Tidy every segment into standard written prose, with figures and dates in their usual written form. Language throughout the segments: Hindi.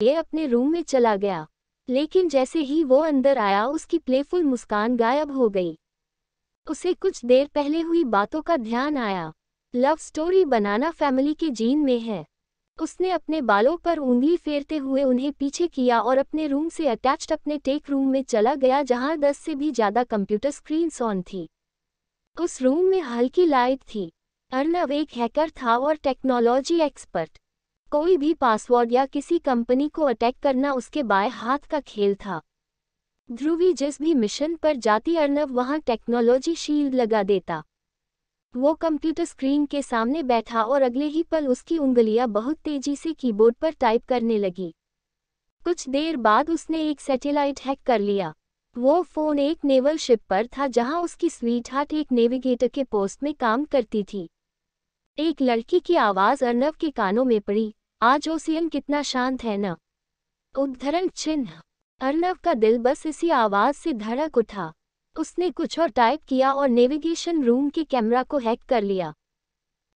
ये अपने रूम में चला गया। लेकिन जैसे ही वो अंदर आया उसकी प्लेफुल मुस्कान गायब हो गई। उसे कुछ देर पहले हुई बातों का ध्यान आया। लव स्टोरी बनाना फैमिली के जीन में है। उसने अपने बालों पर उंगली फेरते हुए उन्हें पीछे किया और अपने रूम से अटैच्ड अपने टेक रूम में चला गया जहां 10 से भी ज़्यादा कंप्यूटर स्क्रीन्स ऑन थी। उस रूम में हल्की लाइट थी। अर्नव एक हैकर था और टेक्नोलॉजी एक्सपर्ट। कोई भी पासवर्ड या किसी कंपनी को अटैक करना उसके बाएं हाथ का खेल था। ध्रुवी जिस भी मिशन पर जाती अर्नव वहां टेक्नोलॉजी शील्ड लगा देता। वो कंप्यूटर स्क्रीन के सामने बैठा और अगले ही पल उसकी उंगलियां बहुत तेजी से कीबोर्ड पर टाइप करने लगी। कुछ देर बाद उसने एक सैटेलाइट हैक कर लिया। वो फ़ोन एक नेवल शिप पर था जहां उसकी स्वीटहार्ट एक नेविगेटर के पोस्ट में काम करती थी। एक लड़की की आवाज़ अर्नव के कानों में पड़ी, आज ओशियन कितना शांत है न। उद्धरण चिन्ह। अर्नव का दिल बस इसी आवाज़ से धड़क उठा। उसने कुछ और टाइप किया और नेविगेशन रूम के कैमरा को हैक कर लिया।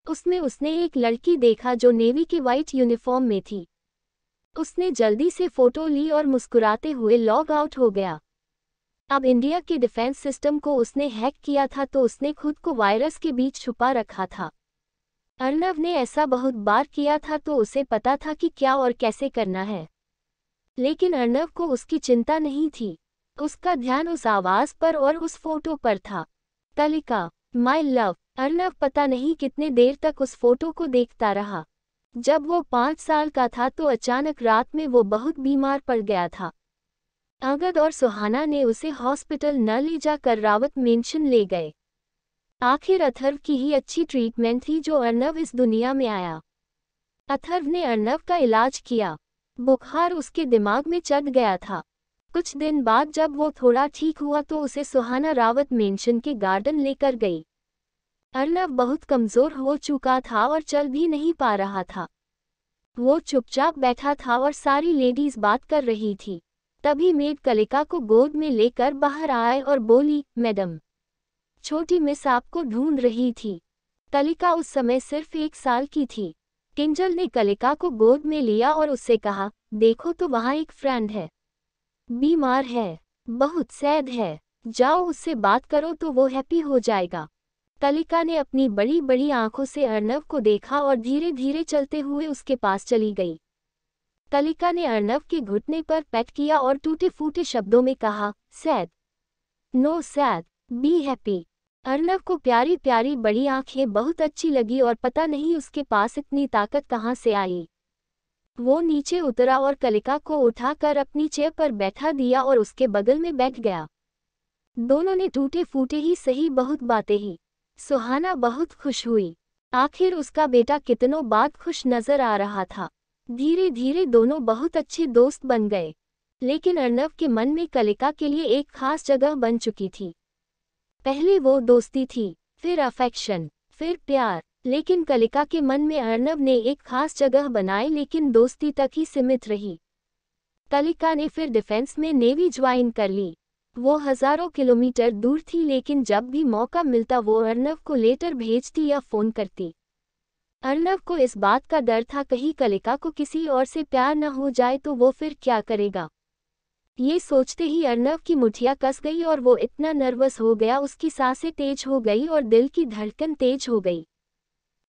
उसमें उसने एक लड़की देखा जो नेवी के वाइट यूनिफॉर्म में थी। उसने जल्दी से फोटो ली और मुस्कुराते हुए लॉग आउट हो गया। अब इंडिया के डिफेंस सिस्टम को उसने हैक किया था तो उसने खुद को वायरस के बीच छुपा रखा था। अर्नव ने ऐसा बहुत बार किया था तो उसे पता था कि क्या और कैसे करना है। लेकिन अर्नव को उसकी चिंता नहीं थी। उसका ध्यान उस आवाज़ पर और उस फोटो पर था। कलिका, माय लव। अर्नव पता नहीं कितने देर तक उस फोटो को देखता रहा। जब वो 5 साल का था तो अचानक रात में वो बहुत बीमार पड़ गया था। अंगद और सुहाना ने उसे हॉस्पिटल न ले जाकर रावत मेंशन ले गए। आखिर अथर्व की ही अच्छी ट्रीटमेंट थी जो अर्नव इस दुनिया में आया। अथर्व ने अर्नव का इलाज किया। बुखार उसके दिमाग में चढ़ गया था। कुछ दिन बाद जब वो थोड़ा ठीक हुआ तो उसे सुहाना रावत मेंशन के गार्डन लेकर गई। अर्नव बहुत कमज़ोर हो चुका था और चल भी नहीं पा रहा था। वो चुपचाप बैठा था और सारी लेडीज बात कर रही थी। तभी मेड कलिका को गोद में लेकर बाहर आए और बोली, मैडम, छोटी मिस आपको ढूंढ रही थी। कलिका उस समय सिर्फ 1 साल की थी। किंजल ने कलिका को गोद में लिया और उससे कहा, देखो तो वहाँ एक फ्रेंड है, बीमार है, बहुत सैड है, जाओ उससे बात करो तो वो हैप्पी हो जाएगा। कलिका ने अपनी बड़ी बड़ी आंखों से अर्नव को देखा और धीरे धीरे चलते हुए उसके पास चली गई। कलिका ने अर्नव के घुटने पर पैट किया और टूटे फूटे शब्दों में कहा, sad, no sad, be happy. Arnav को प्यारी प्यारी बड़ी आंखें बहुत अच्छी लगी और पता नहीं उसके पास इतनी ताकत कहाँ से आई। वो नीचे उतरा और कलिका को उठाकर अपनी चेयर पर बैठा दिया और उसके बगल में बैठ गया। दोनों ने टूटे फूटे ही सही बहुत बातें ही। सुहाना बहुत खुश हुई। आखिर उसका बेटा कितनों बाद खुश नजर आ रहा था। धीरे धीरे दोनों बहुत अच्छे दोस्त बन गए। लेकिन अर्नव के मन में कलिका के लिए एक खास जगह बन चुकी थी। पहले वो दोस्ती थी, फिर अफेक्शन, फिर प्यार। लेकिन कलिका के मन में अर्नव ने एक खास जगह बनाई लेकिन दोस्ती तक ही सीमित रही। कलिका ने फिर डिफेंस में नेवी ज्वाइन कर ली। वो हजारों किलोमीटर दूर थी लेकिन जब भी मौका मिलता वो अर्नव को लेटर भेजती या फ़ोन करती। अर्नव को इस बात का डर था कहीं कलिका को किसी और से प्यार न हो जाए तो वो फिर क्या करेगा। ये सोचते ही अर्नव की मुठिया कस गई और वो इतना नर्वस हो गया, उसकी सांसें तेज हो गई और दिल की धड़कन तेज हो गई।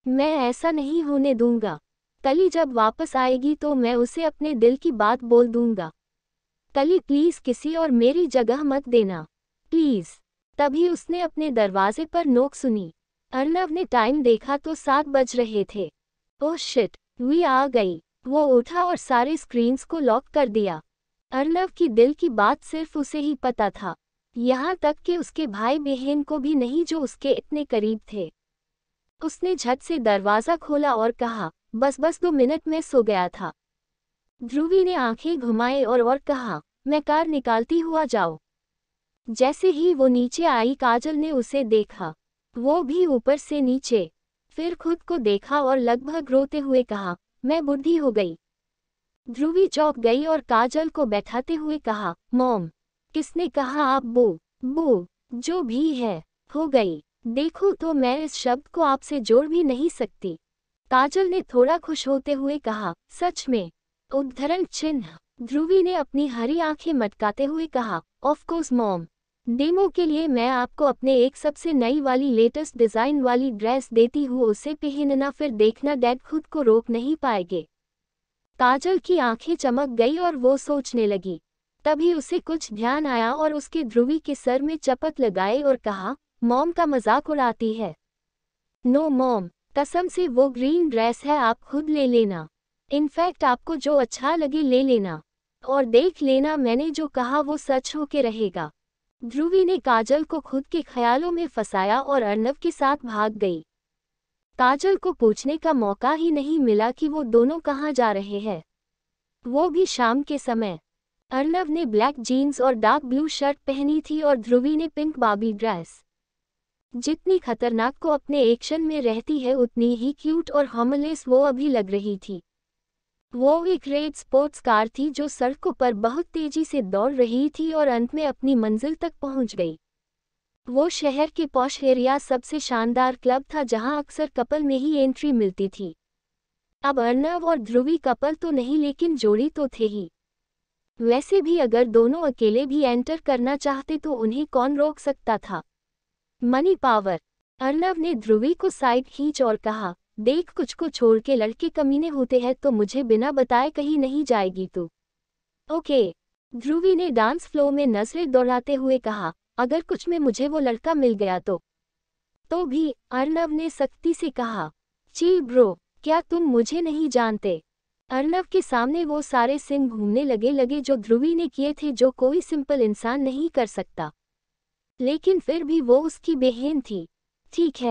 मैं ऐसा नहीं होने दूंगा। कली जब वापस आएगी तो मैं उसे अपने दिल की बात बोल दूंगा। कली प्लीज़ किसी और मेरी जगह मत देना, प्लीज़। तभी उसने अपने दरवाजे पर नोक सुनी। अर्नव ने टाइम देखा तो 7 बज रहे थे। ओह शिट, वी आ गई। वो उठा और सारे स्क्रीन्स को लॉक कर दिया। अर्नव की दिल की बात सिर्फ उसे ही पता था, यहाँ तक कि उसके भाई बहन को भी नहीं जो उसके इतने करीब थे। उसने झट से दरवाज़ा खोला और कहा, बस 2 मिनट में सो गया था। ध्रुवी ने आंखें घुमाई और कहा, मैं कार निकालती हुआ जाओ। जैसे ही वो नीचे आई काजल ने उसे देखा, वो भी ऊपर से नीचे, फिर खुद को देखा और लगभग रोते हुए कहा, मैं बूढ़ी हो गई। ध्रुवी चौंक गई और काजल को बैठाते हुए कहा, मॉम, किसने कहा आप बू, जो भी है, हो गई। देखो तो मैं इस शब्द को आपसे जोड़ भी नहीं सकती। काजल ने थोड़ा खुश होते हुए कहा, सच में? उद्धरण चिन्ह। ध्रुवी ने अपनी हरी आंखें मटकाते हुए कहा, ऑफ कोर्स मॉम। डेमो के लिए मैं आपको अपने एक सबसे नई वाली लेटेस्ट डिजाइन वाली ड्रेस देती हूँ, उसे पहनना, फिर देखना डैड खुद को रोक नहीं पाएंगे। काजल की आंखें चमक गई और वो सोचने लगी। तभी उसे कुछ ध्यान आया और उसके ध्रुवी के सर में चपत लगाए और कहा, मॉम का मजाक उड़ाती है। नो मॉम, कसम से वो ग्रीन ड्रेस है, आप खुद ले लेना। इनफैक्ट आपको जो अच्छा लगे ले लेना। और देख लेना, मैंने जो कहा वो सच होके रहेगा। ध्रुवी ने काजल को खुद के ख्यालों में फंसाया और अर्नव के साथ भाग गई। काजल को पूछने का मौका ही नहीं मिला कि वो दोनों कहाँ जा रहे हैं, वो भी शाम के समय। अर्नव ने ब्लैक जीन्स और डार्क ब्लू शर्ट पहनी थी और ध्रुवी ने पिंक बार्बी ड्रेस। जितनी खतरनाक को अपने एक्शन में रहती है उतनी ही क्यूट और हार्मलेस वो अभी लग रही थी। वो एक रेड स्पोर्ट्स कार थी जो सड़कों पर बहुत तेजी से दौड़ रही थी और अंत में अपनी मंजिल तक पहुंच गई। वो शहर के पॉश एरिया सबसे शानदार क्लब था जहां अक्सर कपल में ही एंट्री मिलती थी। अब अर्नव और ध्रुवी कपल तो नहीं लेकिन जोड़ी तो थे ही। वैसे भी अगर दोनों अकेले भी एंटर करना चाहते तो उन्हें कौन रोक सकता था। Money power. अर्नव ने ध्रुवी को साइड खींच और कहा, देख कुछ को छोड़ के लड़के कमीने होते हैं तो मुझे बिना बताए कहीं नहीं जाएगी तू। ओके। ध्रुवी ने डांस फ्लोर में नजरें दौड़ाते हुए कहा, अगर कुछ में मुझे वो लड़का मिल गया तो भी। अर्नव ने सख्ती से कहा, चिल ब्रो, क्या तुम मुझे नहीं जानते। अर्नव के सामने वो सारे सीन घूमने लगे जो ध्रुवी ने किए थे, जो कोई सिंपल इंसान नहीं कर सकता। लेकिन फिर भी वो उसकी बहन थी। ठीक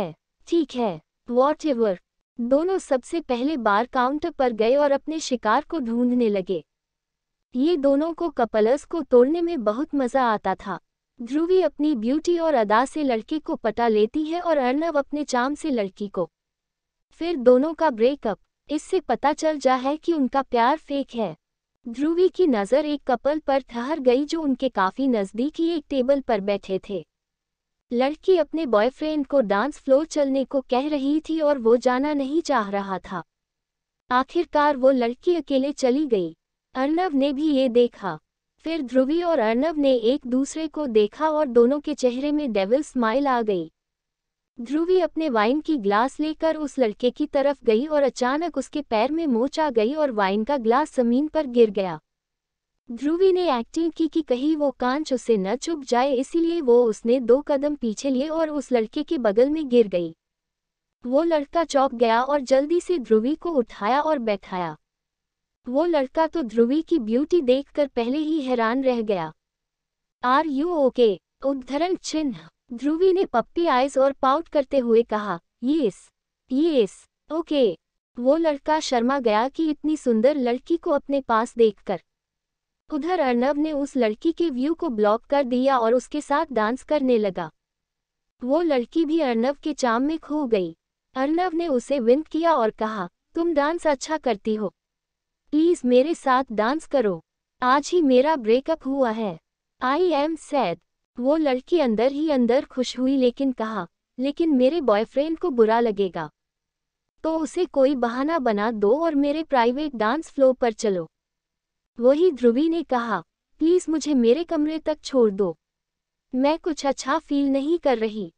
है, व्हाटएवर। दोनों सबसे पहले बार काउंटर पर गए और अपने शिकार को ढूंढने लगे। ये दोनों को कपल्स को तोड़ने में बहुत मजा आता था। ध्रुवी अपनी ब्यूटी और अदा से लड़के को पटा लेती है और अर्नव अपने चार्म से लड़की को। फिर दोनों का ब्रेकअप। इससे पता चल जा है कि उनका प्यार फेक है। ध्रुवी की नज़र एक कपल पर ठहर गई जो उनके काफी नजदीक ही एक टेबल पर बैठे थे। लड़की अपने बॉयफ्रेंड को डांस फ्लोर चलने को कह रही थी और वो जाना नहीं चाह रहा था। आखिरकार वो लड़की अकेले चली गई। अर्नव ने भी ये देखा। फिर ध्रुवी और अर्नव ने एक दूसरे को देखा और दोनों के चेहरे में डेविल स्माइल आ गई। ध्रुवी अपने वाइन की ग्लास लेकर उस लड़के की तरफ गई और अचानक उसके पैर में मोच आ गई और वाइन का ग्लास जमीन पर गिर गया। ध्रुवी ने एक्टिंग की कि कहीं वो कांच उसे न चुभ जाए, इसीलिए उसने 2 कदम पीछे लिए और उस लड़के के बगल में गिर गई। वो लड़का चौंक गया और जल्दी से ध्रुवी को उठाया और बैठाया। वो लड़का तो ध्रुवी की ब्यूटी देखकर पहले ही हैरान रह गया। Are you okay? उद्धरण चिन्ह। ध्रुवी ने पप्पी आइज और पाउट करते हुए कहा, यस, ओके। वो लड़का शर्मा गया कि इतनी सुंदर लड़की को अपने पास देखकर। उधर अर्नव ने उस लड़की के व्यू को ब्लॉक कर दिया और उसके साथ डांस करने लगा। वो लड़की भी अर्नव के चार्म में खो गई। अर्नव ने उसे विंक किया और कहा, तुम डांस अच्छा करती हो, प्लीज मेरे साथ डांस करो, आज ही मेरा ब्रेकअप हुआ है, आई एम सैड। वो लड़की अंदर ही अंदर खुश हुई लेकिन कहा, लेकिन मेरे बॉयफ्रेंड को बुरा लगेगा, तो उसे कोई बहाना बना दो और मेरे प्राइवेट डांस फ्लोर पर चलो। वही ध्रुवी ने कहा, प्लीज मुझे मेरे कमरे तक छोड़ दो, मैं कुछ अच्छा फील नहीं कर रही,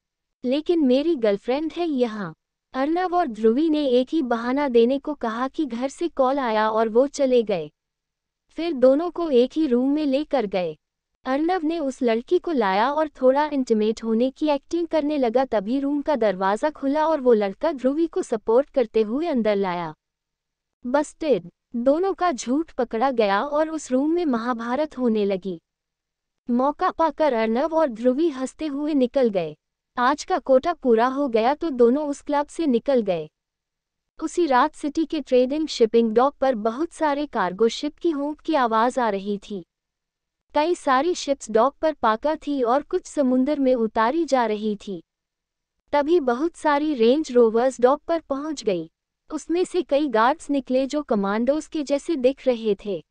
लेकिन मेरी गर्लफ्रेंड है यहाँ। अर्नव और ध्रुवी ने एक ही बहाना देने को कहा कि घर से कॉल आया और वो चले गए। फिर दोनों को एक ही रूम में लेकर गए। अर्नव ने उस लड़की को लाया और थोड़ा इंटीमेट होने की एक्टिंग करने लगा। तभी रूम का दरवाज़ा खुला और वो लड़का ध्रुवी को सपोर्ट करते हुए अंदर लाया। बस्टेड। दोनों का झूठ पकड़ा गया और उस रूम में महाभारत होने लगी। मौका पाकर अर्नव और ध्रुवी हंसते हुए निकल गए। आज का कोटा पूरा हो गया तो दोनों उस क्लब से निकल गए। उसी रात सिटी के ट्रेडिंग शिपिंग डॉक पर बहुत सारे कार्गो शिप की होंक की आवाज़ आ रही थी। कई सारी शिप्स डॉक पर पाकर थी और कुछ समुंदर में उतारी जा रही थी। तभी बहुत सारी रेंज रोवर्स डॉक पर पहुंच गई। उसमें से कई गार्ड्स निकले जो कमांडोज के जैसे दिख रहे थे।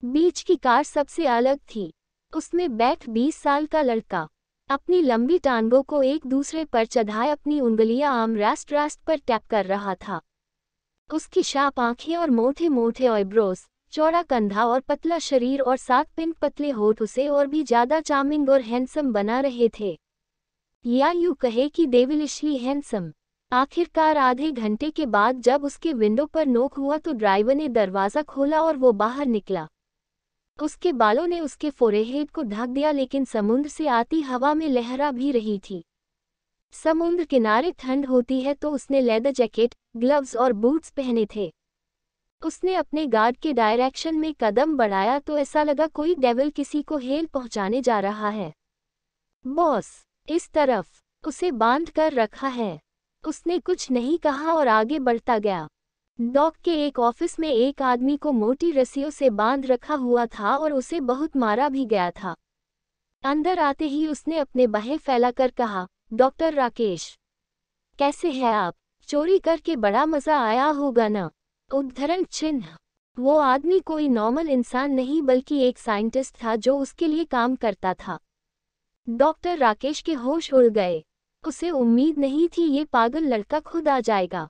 बीच की कार सबसे अलग थी। उसमें बैठ 20 साल का लड़का अपनी लंबी टांगों को एक दूसरे पर चढ़ाए अपनी उंगलियां आर्मरेस्ट पर टैप कर रहा था। उसकी शार्प आंखें और मोटे मोटे आईब्रोज चौड़ा कंधा और पतला शरीर और 7 पिंक पतले होठ उसे और भी ज्यादा चार्मिंग और हैंडसम बना रहे थे, या यूं कहे कि डेविलिशली हैंडसम। आखिरकार आधे घंटे के बाद जब उसके विंडो पर नॉक हुआ तो ड्राइवर ने दरवाज़ा खोला और वो बाहर निकला। उसके बालों ने उसके फोरहेड को ढक दिया, लेकिन समुद्र से आती हवा में लहरा भी रही थी। समुद्र किनारे ठंड होती है तो उसने लेदर जैकेट, ग्लव्स और बूट्स पहने थे। उसने अपने गार्ड के डायरेक्शन में कदम बढ़ाया तो ऐसा लगा कोई डेविल किसी को हेल पहुंचाने जा रहा है। बॉस, इस तरफ, उसे बांध कर रखा है। उसने कुछ नहीं कहा और आगे बढ़ता गया। डॉक के एक ऑफिस में एक आदमी को मोटी रस्सियों से बांध रखा हुआ था और उसे बहुत मारा भी गया था। अंदर आते ही उसने अपने बाहें फैलाकर कहा, डॉक्टर राकेश, कैसे हैं आप? चोरी करके बड़ा मजा आया होगा ना? उद्धरण चिन्ह। वो आदमी कोई नॉर्मल इंसान नहीं बल्कि एक साइंटिस्ट था जो उसके लिए काम करता था। डॉक्टर राकेश के होश उड़ गए। उसे उम्मीद नहीं थी ये पागल लड़का खुद आ जाएगा।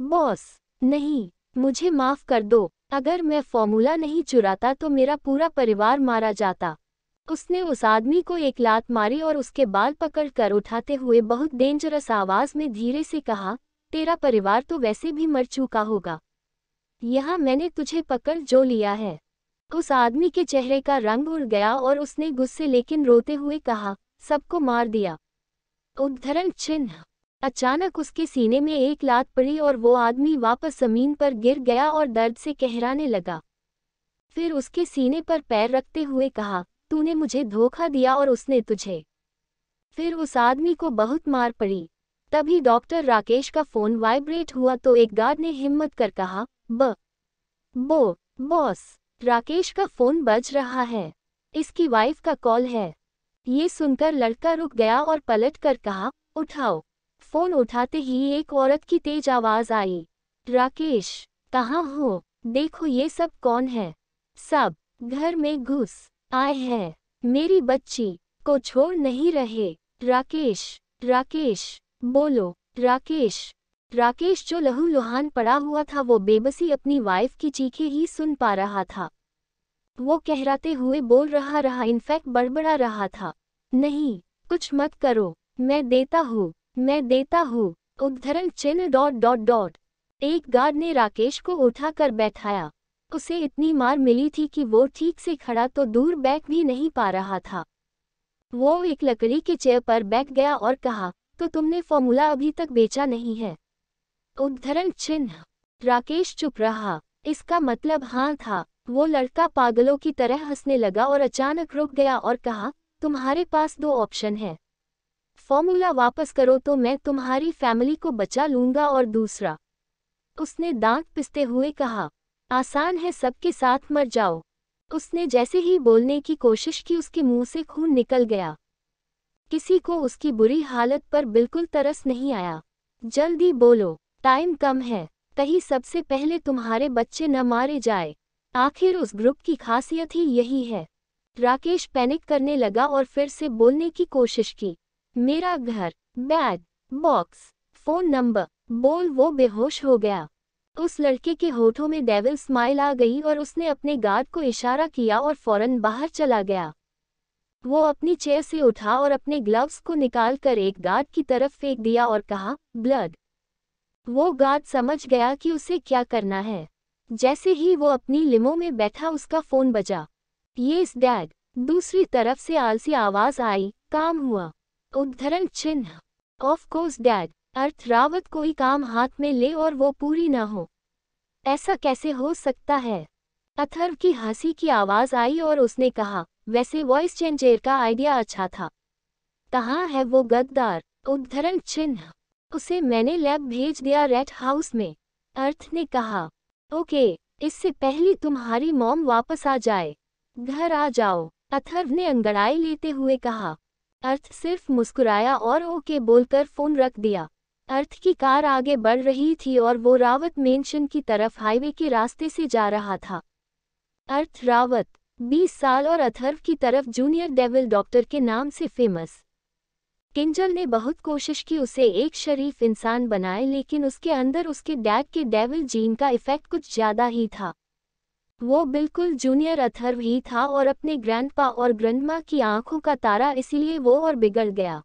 बॉस, नहीं, मुझे माफ कर दो। अगर मैं फॉर्मूला नहीं चुराता तो मेरा पूरा परिवार मारा जाता। उसने उस आदमी को एक लात मारी और उसके बाल पकड़ कर उठाते हुए बहुत डेंजरस आवाज में धीरे से कहा, तेरा परिवार तो वैसे भी मर चुका होगा। यहाँ मैंने तुझे पकड़ जो लिया है। उस आदमी के चेहरे का रंग उड़ गया और उसने गुस्से लेकिन रोते हुए कहा, सबको मार दिया। उद्धरण चिन्ह। अचानक उसके सीने में एक लात पड़ी और वो आदमी वापस जमीन पर गिर गया और दर्द से कहराने लगा। फिर उसके सीने पर पैर रखते हुए कहा, तूने मुझे धोखा दिया और उसने तुझे। फिर उस आदमी को बहुत मार पड़ी। तभी डॉक्टर राकेश का फोन वाइब्रेट हुआ तो एक गार्ड ने हिम्मत कर कहा, बॉस, राकेश का फोन बज रहा है। इसकी वाइफ का कॉल है। ये सुनकर लड़का रुक गया और पलट कर कहा, उठाओ। फोन उठाते ही एक औरत की तेज आवाज आई, राकेश, कहाँ हो? देखो ये सब कौन है? सब घर में घुस आए हैं। मेरी बच्ची को छोड़ नहीं रहे। राकेश, बोलो। राकेश जो लहूलुहान पड़ा हुआ था वो बेबसी अपनी वाइफ की चीखें ही सुन पा रहा था। वो कहराते हुए बोल रहा इनफैक्ट बड़बड़ा रहा था, नहीं, कुछ मत करो, मैं देता हूँ। उद्धरण चिन्ह। एक गार्ड ने राकेश को उठाकर बैठाया। उसे इतनी मार मिली थी कि वो ठीक से खड़ा तो दूर बैठ भी नहीं पा रहा था। वो एक लकड़ी के चेयर पर बैठ गया और कहा, तो तुमने फॉर्मूला अभी तक बेचा नहीं है? उद्धरण चिन्ह। राकेश चुप रहा। इसका मतलब हाँ था। वो लड़का पागलों की तरह हंसने लगा और अचानक रुक गया और कहा, तुम्हारे पास 2 ऑप्शन है। फॉर्मूला वापस करो तो मैं तुम्हारी फैमिली को बचा लूंगा, और दूसरा। उसने दांत पिसते हुए कहा, आसान है, सबके साथ मर जाओ। उसने जैसे ही बोलने की कोशिश की उसके मुंह से खून निकल गया। किसी को उसकी बुरी हालत पर बिल्कुल तरस नहीं आया। जल्दी बोलो, टाइम कम है, कहीं सबसे पहले तुम्हारे बच्चे न मारे जाए। आखिर उस ग्रुप की खासियत ही यही है। राकेश पैनिक करने लगा और फिर से बोलने की कोशिश की, मेरा घर, बैग, बॉक्स, फोन नंबर, बोल। वो बेहोश हो गया। उस लड़के के होठों में डेविल स्माइल आ गई और उसने अपने गार्ड को इशारा किया और फौरन बाहर चला गया। वो अपनी चेयर से उठा और अपने ग्लव्स को निकालकर एक गार्ड की तरफ फेंक दिया और कहा, ब्लड। वो गार्ड समझ गया कि उसे क्या करना है। जैसे ही वो अपनी लिमो में बैठा उसका फोन बजा। Yes dad. दूसरी तरफ से आलसी आवाज आई, काम हुआ। उद्धरण चिन्ह। Of course dad. Arth Rawat कोई काम हाथ में ले और वो पूरी ना हो। ऐसा कैसे हो सकता है? अथर्व की हंसी की आवाज आई और उसने कहा, वैसे वॉइस चेंजर का आइडिया अच्छा था। कहाँ है वो गद्दार? उद्धरण चिन्ह। उसे मैंने लैब भेज दिया, रेड हाउस में। अर्थ ने कहा, ओके, इससे पहले तुम्हारी मॉम वापस आ जाए। घर आ जाओ। अथर्व ने अंगड़ाई लेते हुए कहा। अर्थ सिर्फ मुस्कुराया और ओके बोलकर फोन रख दिया। अर्थ की कार आगे बढ़ रही थी और वो रावत मेंशन की तरफ हाईवे के रास्ते से जा रहा था। अर्थ रावत, 20 साल और अथर्व की तरफ जूनियर डेविल डॉक्टर के नाम से फेमस। किंजल ने बहुत कोशिश की उसे एक शरीफ इंसान बनाए, लेकिन उसके अंदर उसके डैड के डेविल जीन का इफेक्ट कुछ ज्यादा ही था। वो बिल्कुल जूनियर अथर्व ही था और अपने ग्रैंडपा और ग्रैंडमा की आंखों का तारा, इसीलिए वो और बिगड़ गया।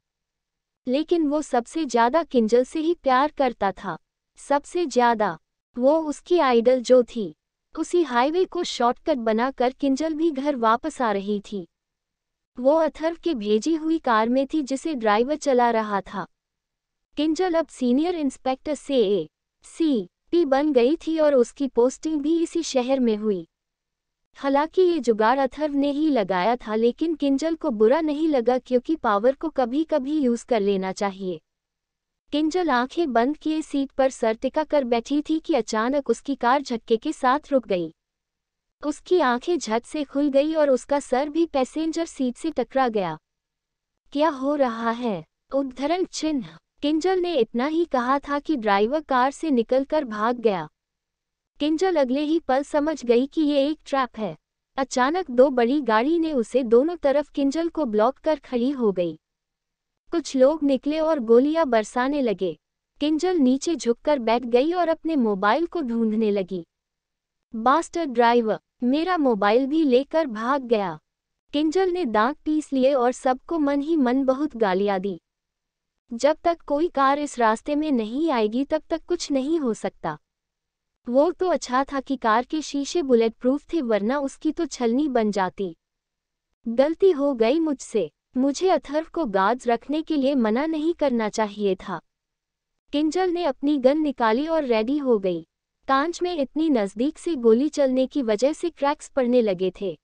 लेकिन वो सबसे ज्यादा किंजल से ही प्यार करता था, सबसे ज्यादा। वो उसकी आइडल जो थी। उसी हाईवे को शॉर्टकट बनाकर किंजल भी घर वापस आ रही थी। वो अथर्व के भेजी हुई कार में थी जिसे ड्राइवर चला रहा था। किंजल अब सीनियर इंस्पेक्टर से ACP बन गई थी और उसकी पोस्टिंग भी इसी शहर में हुई। हालांकि ये जुगाड़ अथर्व ने ही लगाया था, लेकिन किंजल को बुरा नहीं लगा क्योंकि पावर को कभी कभी यूज कर लेना चाहिए। किंजल आंखें बंद किए सीट पर सर टिका कर बैठी थी कि अचानक उसकी कार झटके के साथ रुक गई। उसकी आंखें झट से खुल गई और उसका सर भी पैसेंजर सीट से टकरा गया। क्या हो रहा है? उद्धरण चिन्ह। किंजल ने इतना ही कहा था कि ड्राइवर कार से निकलकर भाग गया। किंजल अगले ही पल समझ गई कि ये एक ट्रैप है। अचानक दो बड़ी गाड़ी ने उसे दोनों तरफ किंजल को ब्लॉक कर खड़ी हो गई। कुछ लोग निकले और गोलियां बरसाने लगे। किंजल नीचे झुककर बैठ गई और अपने मोबाइल को ढूंढने लगी। बास्टर्ड ड्राइवर, मेरा मोबाइल भी लेकर भाग गया। किंजल ने दांत पीस लिए और सबको मन ही मन बहुत गालियां दी। जब तक कोई कार इस रास्ते में नहीं आएगी तब तक कुछ नहीं हो सकता। वो तो अच्छा था कि कार के शीशे बुलेट प्रूफ थे, वरना उसकी तो छलनी बन जाती। गलती हो गई मुझसे। मुझे अथर्व को गार्ड्स रखने के लिए मना नहीं करना चाहिए था। किंजल ने अपनी गन निकाली और रेडी हो गई। कांच में इतनी नज़दीक से गोली चलने की वजह से क्रैक्स पड़ने लगे थे।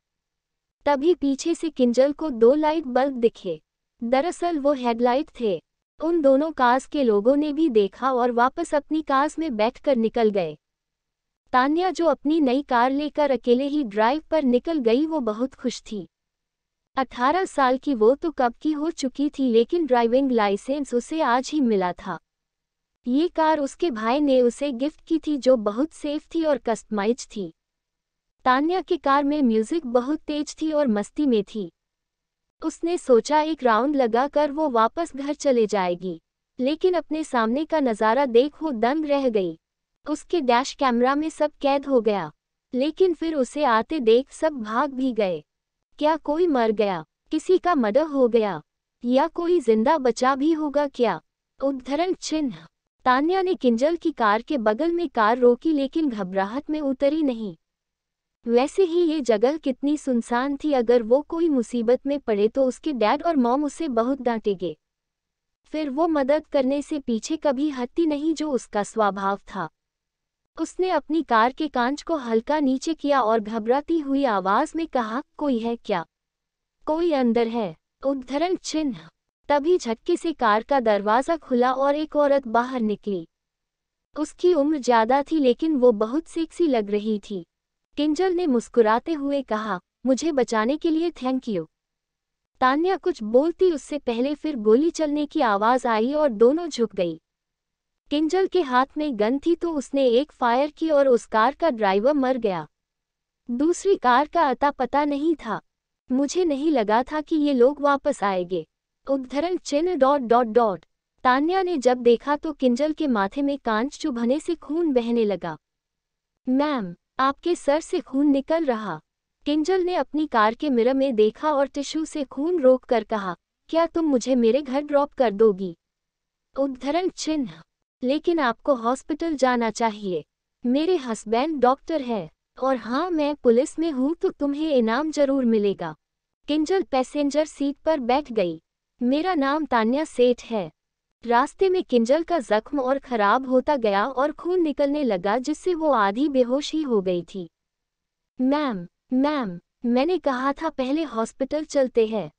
तभी पीछे से किंजल को दो लाइट बल्ब दिखे। दरअसल वो हेडलाइट थे। उन दोनों कार्स के लोगों ने भी देखा और वापस अपनी कार्स में बैठकर निकल गए। तान्या, जो अपनी नई कार लेकर अकेले ही ड्राइव पर निकल गई, वो बहुत खुश थी। 18 साल की वो तो कब की हो चुकी थी, लेकिन ड्राइविंग लाइसेंस उसे आज ही मिला था। ये कार उसके भाई ने उसे गिफ्ट की थी, जो बहुत सेफ थी और कस्टमाइज थी। तान्या की कार में म्यूजिक बहुत तेज थी और मस्ती में थी। उसने सोचा एक राउंड लगाकर वो वापस घर चले जाएगी, लेकिन अपने सामने का नज़ारा देख वो दंग रह गई। उसके डैश कैमरा में सब कैद हो गया, लेकिन फिर उसे आते देख सब भाग भी गए। क्या कोई मर गया? किसी का मर्डर हो गया? या कोई जिंदा बचा भी होगा क्या? उद्धरण चिन्ह। तान्या ने किंजल की कार के बगल में कार रोकी, लेकिन घबराहट में उतरी नहीं। वैसे ही ये जगह कितनी सुनसान थी, अगर वो कोई मुसीबत में पड़े तो उसके डैड और मॉम उसे बहुत डांटेंगे। फिर वो मदद करने से पीछे कभी हटती नहीं, जो उसका स्वभाव था। उसने अपनी कार के कांच को हल्का नीचे किया और घबराती हुई आवाज में कहा, कोई है क्या? कोई अंदर है? उद्धरण चिन्ह। तभी झटके से कार का दरवाजा खुला और एक औरत बाहर निकली। उसकी उम्र ज्यादा थी, लेकिन वो बहुत सेक्सी लग रही थी। किंजल ने मुस्कुराते हुए कहा, मुझे बचाने के लिए थैंक यू। तान्या कुछ बोलती उससे पहले फिर गोली चलने की आवाज आई और दोनों झुक गई। किंजल के हाथ में गन थी तो उसने एक फायर की और उस कार का ड्राइवर मर गया। दूसरी कार का अता पता नहीं था। मुझे नहीं लगा था कि ये लोग वापस आएंगे। उद्धरण चिन्ह ... तान्या ने जब देखा तो किंजल के माथे में कांच चुभने से खून बहने लगा। मैम, आपके सर से खून निकल रहा। किंजल ने अपनी कार के मिरर में देखा और टिश्यू से खून रोक कर कहा, क्या तुम मुझे मेरे घर ड्रॉप कर दोगी? उद्धरण चिन्ह। लेकिन आपको हॉस्पिटल जाना चाहिए। मेरे हस्बैंड डॉक्टर है, और हाँ, मैं पुलिस में हूँ, तो तुम्हें इनाम जरूर मिलेगा। किंजल पैसेंजर सीट पर बैठ गई। मेरा नाम तान्या सेठ है। रास्ते में किंजल का जख्म और खराब होता गया और खून निकलने लगा, जिससे वो आधी बेहोश ही हो गई थी। मैम, मैंने कहा था पहले हॉस्पिटल चलते हैं।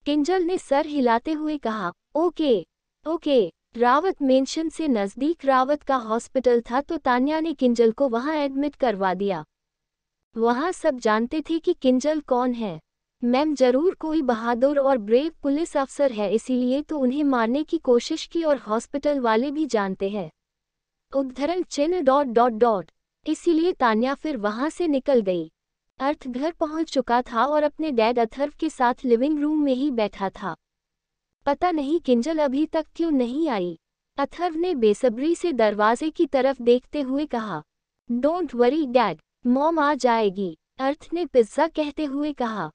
किंजल ने सर हिलाते हुए कहा, ओके। रावत मेंशन से नज़दीक रावत का हॉस्पिटल था, तो तान्या ने किंजल को वहां एडमिट करवा दिया। वहां सब जानते थे कि किंजल कौन है। मैम जरूर कोई बहादुर और ब्रेव पुलिस अफसर है, इसीलिए तो उन्हें मारने की कोशिश की, और हॉस्पिटल वाले भी जानते हैं। उद्धरण चिन्ह ... इसीलिए तान्या फिर वहां से निकल गई। अर्थ घर पहुंच चुका था और अपने डैड अथर्व के साथ लिविंग रूम में ही बैठा था। पता नहीं किंजल अभी तक क्यों नहीं आई। अथर्व ने बेसब्री से दरवाजे की तरफ देखते हुए कहा, डोंट वरी डैड, मॉम आ जाएगी। अर्थ ने पिज्जा कहते हुए कहा,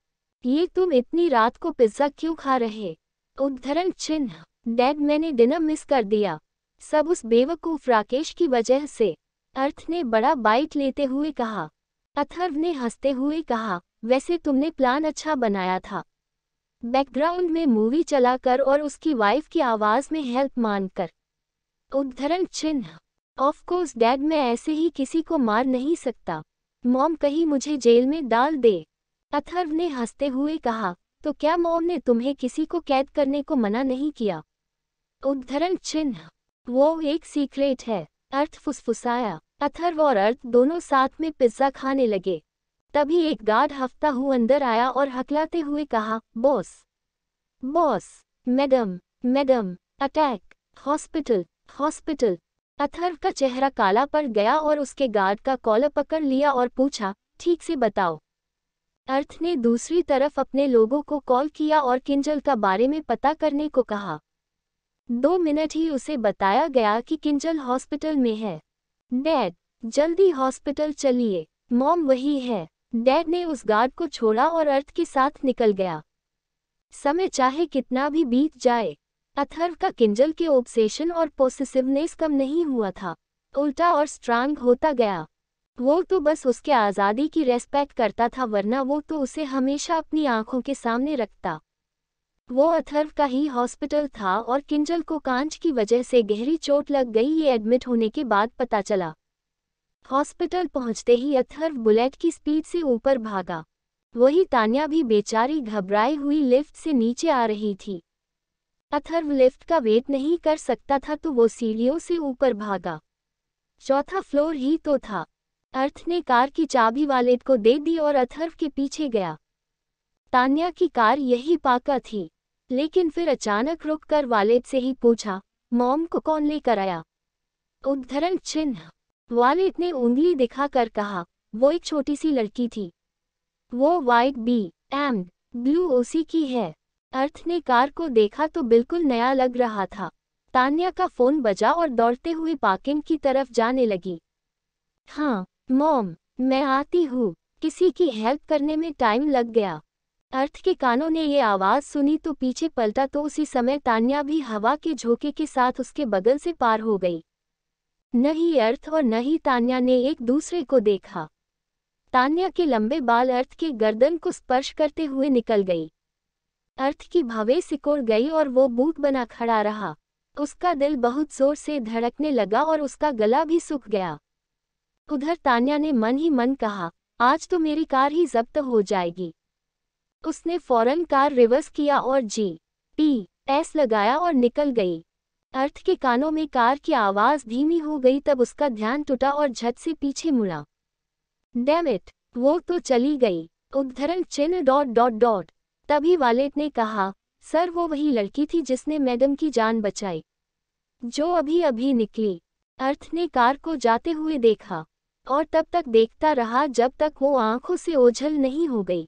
ये तुम इतनी रात को पिज्जा क्यों खा रहे? उद्धरण चिन्ह, डैड मैंने डिनर मिस कर दिया, सब उस बेवकूफ राकेश की वजह से। अर्थ ने बड़ा बाइट लेते हुए कहा। अथर्व ने हंसते हुए कहा, वैसे तुमने प्लान अच्छा बनाया था। बैकग्राउंड में मूवी चलाकर और उसकी वाइफ की आवाज में हेल्प मानकर। उद्धरण चिन्ह, ऑफ कोर्स डैड मैं ऐसे ही किसी को मार नहीं सकता, मॉम कहीं मुझे जेल में डाल दे। अथर्व ने हंसते हुए कहा, तो क्या मॉम ने तुम्हें किसी को कैद करने को मना नहीं किया? उद्धरण चिन्ह, वो एक सीक्रेट है, अर्थ फुसफुसाया। अथर्व और अर्थ दोनों साथ में पिज्जा खाने लगे। तभी एक गार्ड हफ्ता हूँ अंदर आया और हकलाते हुए कहा, boss boss, madam madam, attack, hospital hospital. Atharva का चेहरा काला पड़ गया और उसके गार्ड का कॉलर पकड़ लिया और पूछा, ठीक से बताओ। अर्थ ने दूसरी तरफ अपने लोगों को कॉल किया और किंजल का बारे में पता करने को कहा। 2 मिनट ही उसे बताया गया कि किंजल हॉस्पिटल में है। डैड, जल्दी हॉस्पिटल चलिए, मॉम वही है। डैड ने उस गार्ड को छोड़ा और अर्थ के साथ निकल गया। समय चाहे कितना भी बीत जाए, अथर्व का किंजल के ऑब्सेशन और पोसेसिवनेस कम नहीं हुआ था, उल्टा और स्ट्रांग होता गया। वो तो बस उसके आज़ादी की रेस्पेक्ट करता था, वरना वो तो उसे हमेशा अपनी आंखों के सामने रखता। वो अथर्व का ही हॉस्पिटल था और किंजल को कांच की वजह से गहरी चोट लग गई, ये एडमिट होने के बाद पता चला। हॉस्पिटल पहुंचते ही अथर्व बुलेट की स्पीड से ऊपर भागा। वही तान्या भी बेचारी घबराई हुई लिफ्ट से नीचे आ रही थी। अथर्व लिफ्ट का वेट नहीं कर सकता था तो वो सीढ़ियों से ऊपर भागा। 4था फ्लोर ही तो था। अर्थ ने कार की चाबी वालेट को दे दी और अथर्व के पीछे गया। तान्या की कार यही पाका थी, लेकिन फिर अचानक रुककर वालेट से ही पूछा, मॉम को कौन लेकर आया? उद्धरण चिन्ह, वालेट ने उंगली दिखाकर कहा, वो एक छोटी सी लड़की थी, वो वाइट BMW ओसी की है। अर्थ ने कार को देखा तो बिल्कुल नया लग रहा था। तान्या का फोन बजा और दौड़ते हुए पार्किंग की तरफ जाने लगी। हाँ मॉम, मैं आती हूँ, किसी की हेल्प करने में टाइम लग गया। अर्थ के कानों ने ये आवाज़ सुनी तो पीछे पलटा तो उसी समय तान्या भी हवा के झोंके के साथ उसके बगल से पार हो गई। न ही अर्थ और न ही तान्या ने एक दूसरे को देखा। तान्या के लंबे बाल अर्थ के गर्दन को स्पर्श करते हुए निकल गई। अर्थ की भवें सिकुड़ गई और वो बूट बना खड़ा रहा। उसका दिल बहुत जोर से धड़कने लगा और उसका गला भी सूख गया। उधर तान्या ने मन ही मन कहा, आज तो मेरी कार ही जब्त हो जाएगी। उसने फौरन कार रिवर्स किया और GPS लगाया और निकल गई। अर्थ के कानों में कार की आवाज़ धीमी हो गई, तब उसका ध्यान टूटा और झट से पीछे मुड़ा। डैम इट, वो तो चली गई। उद्धरण चिन्ह ... तभी वालेट ने कहा, सर वो वही लड़की थी जिसने मैडम की जान बचाई, जो अभी अभी निकली। अर्थ ने कार को जाते हुए देखा और तब तक देखता रहा जब तक वो आंखों से ओझल नहीं हो गई।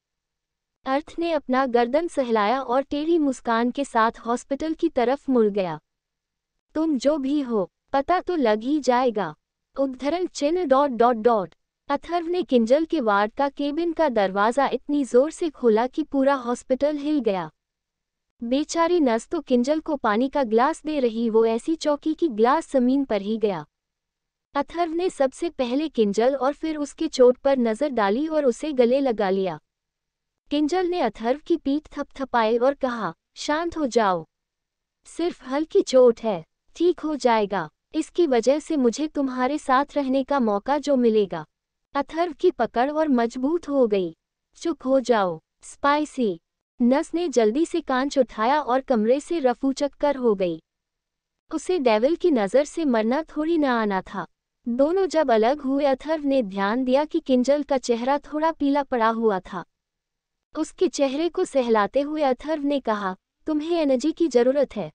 अर्थ ने अपना गर्दन सहलाया और टेढ़ी मुस्कान के साथ हॉस्पिटल की तरफ मुड़ गया। तुम जो भी हो, पता तो लग ही जाएगा। उद्धरण चिन्ह ... अथर्व ने किंजल के वार्ड का केबिन का दरवाज़ा इतनी ज़ोर से खोला कि पूरा हॉस्पिटल हिल गया। बेचारी नर्स तो किंजल को पानी का ग्लास दे रही, वो ऐसी चौकी कि ग्लास ज़मीन पर ही गया। अथर्व ने सबसे पहले किंजल और फिर उसके चोट पर नज़र डाली और उसे गले लगा लिया। किंजल ने अथर्व की पीठ थपथपाई और कहा, शांत हो जाओ, सिर्फ हल्की चोट है, ठीक हो जाएगा। इसकी वजह से मुझे तुम्हारे साथ रहने का मौका जो मिलेगा। अथर्व की पकड़ और मजबूत हो गई। चुप हो जाओ, स्पाइसी। नर्स ने जल्दी से कांच उठाया और कमरे से रफूचक कर हो गई। उसे डेविल की नज़र से मरना थोड़ी न आना था। दोनों जब अलग हुए, अथर्व ने ध्यान दिया कि किंजल का चेहरा थोड़ा पीला पड़ा हुआ था। उसके चेहरे को सहलाते हुए अथर्व ने कहा, तुम्हें एनर्जी की जरूरत है।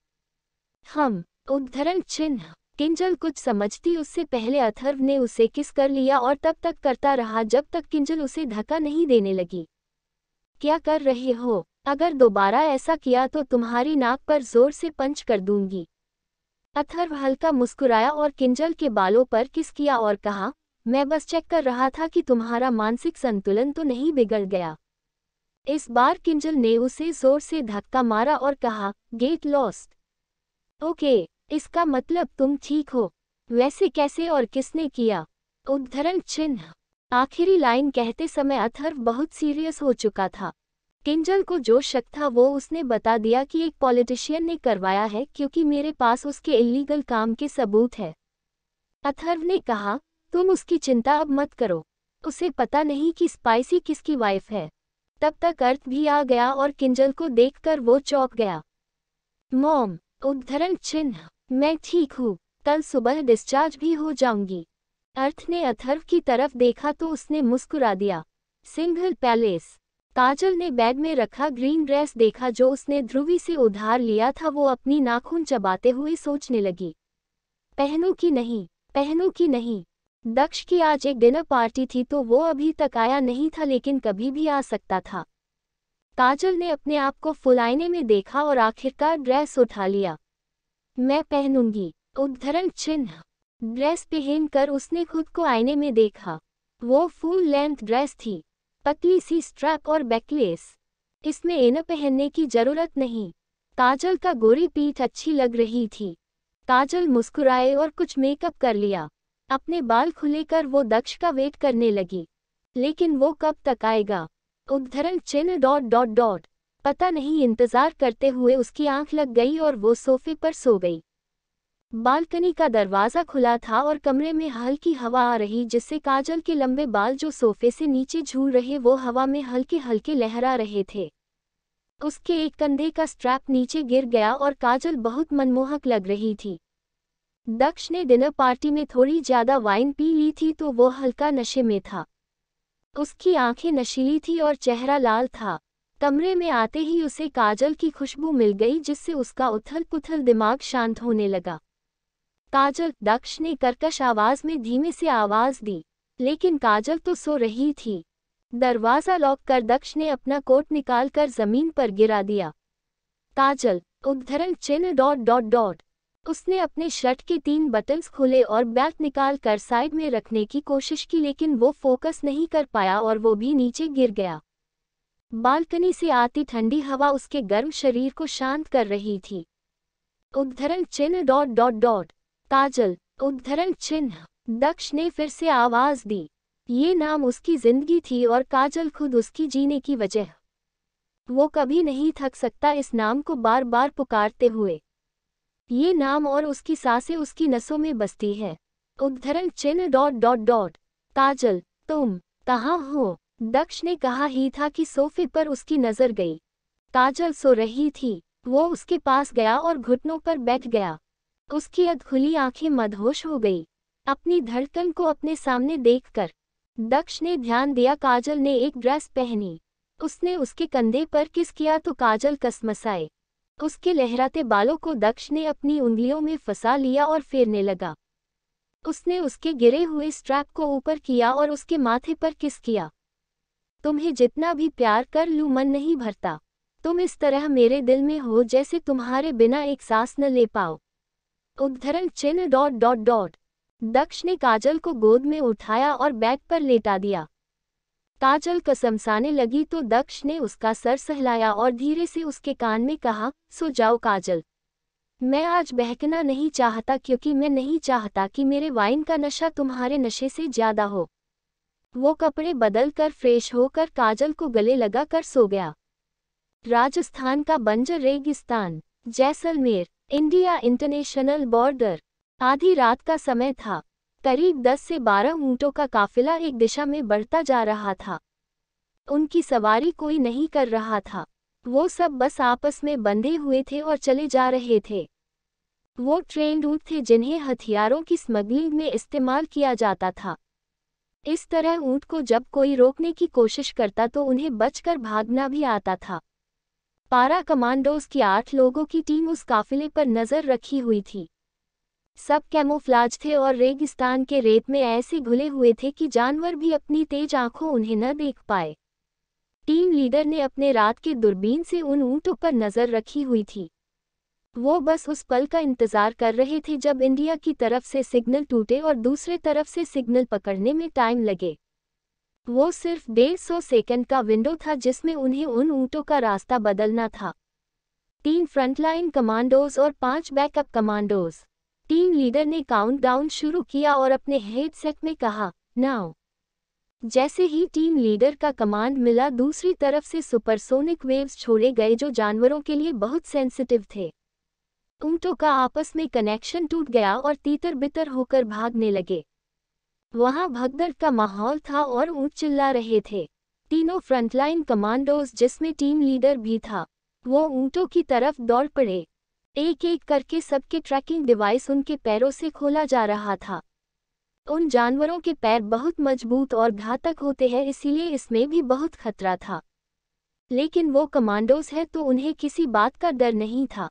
हम उद्धरण चिन्ह, किंजल कुछ समझती उससे पहले अथर्व ने उसे किस कर लिया और तब तक करता रहा जब तक किंजल उसे धक्का नहीं देने लगी। क्या कर रहे हो? अगर दोबारा ऐसा किया तो तुम्हारी नाक पर जोर से पंच कर दूंगी। अथर्व हल्का मुस्कुराया और किंजल के बालों पर किस किया और कहा, मैं बस चेक कर रहा था कि तुम्हारा मानसिक संतुलन तो नहीं बिगड़ गया। इस बार किंजल ने उसे जोर से धक्का मारा और कहा, गेट लॉस्ट। ओके, इसका मतलब तुम ठीक हो। वैसे कैसे और किसने किया? उद्धरण चिन्ह। आखिरी लाइन कहते समय अथर्व बहुत सीरियस हो चुका था। किंजल को जो शक था वो उसने बता दिया कि एक पॉलिटिशियन ने करवाया है, क्योंकि मेरे पास उसके इल्लीगल काम के सबूत है। अथर्व ने कहा, तुम उसकी चिंता अब मत करो। उसे पता नहीं कि स्पाइसी किसकी वाइफ है। तब तक अर्थ भी आ गया और किंजल को देखकर वो चौंक गया। मॉम, उद्धरण चिन्ह, मैं ठीक हूँ, कल सुबह डिस्चार्ज भी हो जाऊंगी। अर्थ ने अथर्व की तरफ देखा तो उसने मुस्कुरा दिया। सिंघल पैलेस। काजल ने बैग में रखा ग्रीन ड्रेस देखा जो उसने ध्रुवी से उधार लिया था। वो अपनी नाखून चबाते हुए सोचने लगी, पहनूं कि नहीं, पहनूं कि नहीं। दक्ष की आज एक डिनर पार्टी थी तो वो अभी तक आया नहीं था, लेकिन कभी भी आ सकता था। काजल ने अपने आप को फुल आईने में देखा और आखिरकार ड्रेस उठा लिया। मैं पहनूंगी, उद्धरण चिन्ह। ड्रेस पहनकर उसने खुद को आईने में देखा। वो फुल लेंथ ड्रेस थी, पतली सी स्ट्रैप और बैकलेस। इसमें इनर पहनने की जरूरत नहीं। काजल का गोरी पीठ अच्छी लग रही थी। काजल मुस्कुराए और कुछ मेकअप कर लिया। अपने बाल खुले कर वो दक्ष का वेट करने लगी। लेकिन वो कब तक आएगा? उद्धरण चिन्ह डॉट डॉट डॉट। पता नहीं। इंतजार करते हुए उसकी आंख लग गई और वो सोफे पर सो गई। बालकनी का दरवाजा खुला था और कमरे में हल्की हवा आ रही, जिससे काजल के लंबे बाल जो सोफे से नीचे झूल रहे वो हवा में हल्के हल्के लहरा रहे थे। उसके एक कंधे का स्ट्रैप नीचे गिर गया और काजल बहुत मनमोहक लग रही थी। दक्ष ने डिनर पार्टी में थोड़ी ज्यादा वाइन पी ली थी तो वो हल्का नशे में था। उसकी आंखें नशीली थी और चेहरा लाल था। कमरे में आते ही उसे काजल की खुशबू मिल गई, जिससे उसका उथल पुथल दिमाग शांत होने लगा। काजल, दक्ष ने कर्कश आवाज में धीमे से आवाज दी, लेकिन काजल तो सो रही थी। दरवाजा लॉक कर दक्ष ने अपना कोट निकालकर जमीन पर गिरा दिया। काजल, उद्धरण चिन्ह डॉट डॉट डॉट। उसने अपने शर्ट के 3 बटन्स खोले और बेल्ट निकाल कर साइड में रखने की कोशिश की, लेकिन वो फोकस नहीं कर पाया और वो भी नीचे गिर गया। बालकनी से आती ठंडी हवा उसके गर्म शरीर को शांत कर रही थी। उद्धरण चिन्ह डॉट डॉट डॉट। काजल, उद्धरण चिन्ह। दक्ष ने फिर से आवाज दी। ये नाम उसकी जिंदगी थी और काजल खुद उसकी जीने की वजह। वो कभी नहीं थक सकता इस नाम को बार बार पुकारते हुए। ये नाम और उसकी सांसें उसकी नसों में बसती है। उद्धरण चिन्ह डॉट डॉट डॉट। काजल, तुम कहाँ हो? दक्ष ने कहा ही था कि सोफे पर उसकी नजर गई। काजल सो रही थी। वो उसके पास गया और घुटनों पर बैठ गया। उसकी अधखुली आंखें मदहोश हो गई, अपनी धड़कन को अपने सामने देखकर। दक्ष ने ध्यान दिया काजल ने एक ड्रेस पहनी। उसने उसके कंधे पर किस किया तो काजल कसमसाए। उसके लहराते बालों को दक्ष ने अपनी उंगलियों में फंसा लिया और फेरने लगा। उसने उसके गिरे हुए स्ट्रैप को ऊपर किया और उसके माथे पर किस किया। तुम्हें जितना भी प्यार कर लूं मन नहीं भरता। तुम इस तरह मेरे दिल में हो जैसे तुम्हारे बिना एक सांस न ले पाओ। उद्धरण चिन्ह डॉट डॉट डॉट। दक्ष ने काजल को गोद में उठाया और बेड पर लेटा दिया। काजल कसमसाने लगी तो दक्ष ने उसका सर सहलाया और धीरे से उसके कान में कहा, सो जाओ काजल। मैं आज बहकना नहीं चाहता, क्योंकि मैं नहीं चाहता कि मेरे वाइन का नशा तुम्हारे नशे से ज्यादा हो। वो कपड़े बदल कर फ्रेश होकर काजल को गले लगा कर सो गया। राजस्थान का बंजर रेगिस्तान, जैसलमेर, इंडिया इंटरनेशनल बॉर्डर। आधी रात का समय था। करीब 10 से 12 ऊंटों का काफिला एक दिशा में बढ़ता जा रहा था। उनकी सवारी कोई नहीं कर रहा था। वो सब बस आपस में बंधे हुए थे और चले जा रहे थे। वो ट्रेंड ऊंट थे जिन्हें हथियारों की स्मगलिंग में इस्तेमाल किया जाता था। इस तरह ऊंट को जब कोई रोकने की कोशिश करता तो उन्हें बचकर भागना भी आता था। पारा कमांडोज की 8 लोगों की टीम उस काफिले पर नजर रखी हुई थी। सब कैमोफ्लाज थे और रेगिस्तान के रेत में ऐसे घुले हुए थे कि जानवर भी अपनी तेज आंखों उन्हें न देख पाए। टीम लीडर ने अपने रात के दूरबीन से उन ऊंटों पर नजर रखी हुई थी। वो बस उस पल का इंतजार कर रहे थे जब इंडिया की तरफ से सिग्नल टूटे और दूसरे तरफ से सिग्नल पकड़ने में टाइम लगे। वो सिर्फ 150 सेकंड का विंडो था जिसमें उन्हें उन ऊँटों का रास्ता बदलना था। 3 फ्रंटलाइन कमांडोज और 5 बैकअप कमांडोज। टीम लीडर ने काउंटडाउन शुरू किया और अपने हेडसेट में कहा, नाउ। जैसे ही टीम लीडर का कमांड मिला, दूसरी तरफ से सुपरसोनिक वेव्स छोड़े गए जो जानवरों के लिए बहुत सेंसिटिव थे। ऊँटों का आपस में कनेक्शन टूट गया और तीतर बितर होकर भागने लगे। वहां भगदड़ का माहौल था और ऊँट चिल्ला रहे थे। तीनों फ्रंटलाइन कमांडोज, जिसमें टीम लीडर भी था, वो ऊँटों की तरफ दौड़ पड़े। एक एक करके सबके ट्रैकिंग डिवाइस उनके पैरों से खोला जा रहा था। उन जानवरों के पैर बहुत मजबूत और घातक होते हैं, इसीलिए इसमें भी बहुत खतरा था। लेकिन वो कमांडोज है तो उन्हें किसी बात का डर नहीं था।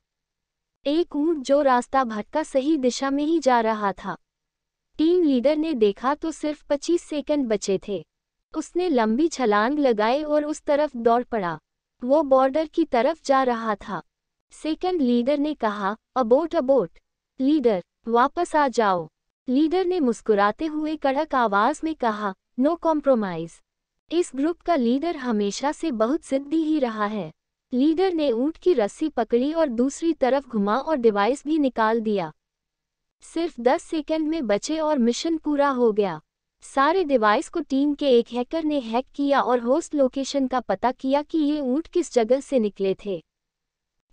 एक ऊँट जो रास्ता भटका सही दिशा में ही जा रहा था। टीम लीडर ने देखा तो सिर्फ 25 सेकंड बचे थे। उसने लंबी छलांग लगाई और उस तरफ दौड़ पड़ा। वो बॉर्डर की तरफ जा रहा था। सेकंड लीडर ने कहा, अबोट अबोट। लीडर, वापस आ जाओ। लीडर ने मुस्कुराते हुए कड़क आवाज में कहा, नो कॉम्प्रोमाइज। इस ग्रुप का लीडर हमेशा से बहुत जिद्दी ही रहा है। लीडर ने ऊँट की रस्सी पकड़ी और दूसरी तरफ घुमा और डिवाइस भी निकाल दिया। सिर्फ 10 सेकंड में बचे और मिशन पूरा हो गया। सारे डिवाइस को टीम के एक हैकर ने हैक किया और होस्ट लोकेशन का पता किया कि ये ऊँट किस जगह से निकले थे,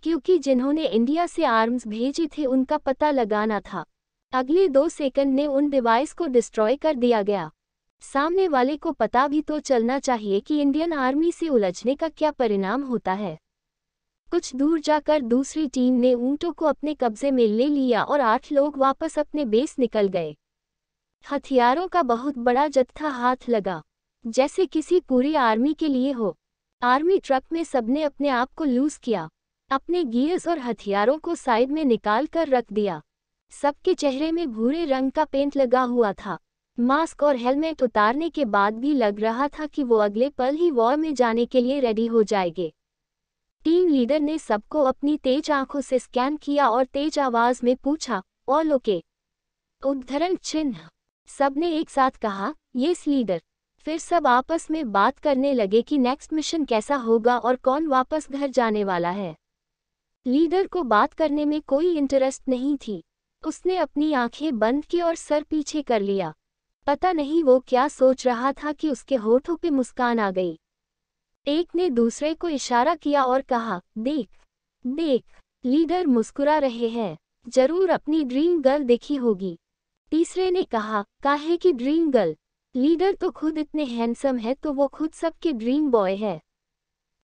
क्योंकि जिन्होंने इंडिया से आर्म्स भेजी थे उनका पता लगाना था। अगले 2 सेकंड में उन डिवाइस को डिस्ट्रॉय कर दिया गया। सामने वाले को पता भी तो चलना चाहिए कि इंडियन आर्मी से उलझने का क्या परिणाम होता है। कुछ दूर जाकर दूसरी टीम ने ऊँटों को अपने कब्जे में ले लिया और 8 लोग वापस अपने बेस निकल गए। हथियारों का बहुत बड़ा जत्था हाथ लगा, जैसे किसी पूरी आर्मी के लिए हो। आर्मी ट्रक में सबने अपने आप को लूज किया, अपने गियर्स और हथियारों को साइड में निकाल कर रख दिया। सबके चेहरे में भूरे रंग का पेंट लगा हुआ था। मास्क और हेलमेट उतारने के बाद भी लग रहा था कि वो अगले पल ही वॉर में जाने के लिए रेडी हो जाएंगे। टीम लीडर ने सबको अपनी तेज आंखों से स्कैन किया और तेज आवाज में पूछा, ऑल ओके? उद्धरण चिन्ह। सबने एक साथ कहा, यस लीडर। फिर सब आपस में बात करने लगे कि नेक्स्ट मिशन कैसा होगा और कौन वापस घर जाने वाला है। लीडर को बात करने में कोई इंटरेस्ट नहीं थी। उसने अपनी आंखें बंद की और सर पीछे कर लिया। पता नहीं वो क्या सोच रहा था कि उसके होठों पे मुस्कान आ गई। एक ने दूसरे को इशारा किया और कहा, देख देख, लीडर मुस्कुरा रहे हैं, जरूर अपनी ड्रीम गर्ल देखी होगी। तीसरे ने कहा, काहे की ड्रीम गर्ल? लीडर तो खुद इतने हैंडसम है तो वो खुद सबके ड्रीम बॉय है।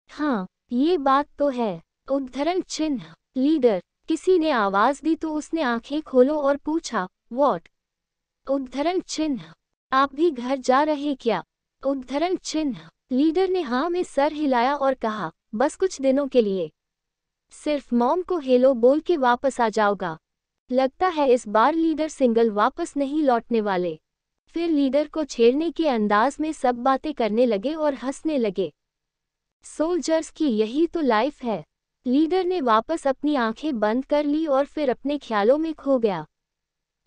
हाँ, ये बात तो है। उद्धरण चिन्ह। लीडर। किसी ने आवाज दी तो उसने आंखें खोलो और पूछा, व्हाट? उद्धरण चिन्ह। आप भी घर जा रहे क्या? उद्धरण चिन्ह। लीडर ने हाँ में सर हिलाया और कहा, बस कुछ दिनों के लिए। सिर्फ मॉम को हेलो बोल के वापस आ जाओगा। लगता है इस बार लीडर सिंगल वापस नहीं लौटने वाले। फिर लीडर को छेड़ने के अंदाज में सब बातें करने लगे और हंसने लगे। सोल्जर्स की यही तो लाइफ है। लीडर ने वापस अपनी आंखें बंद कर ली और फिर अपने ख्यालों में खो गया।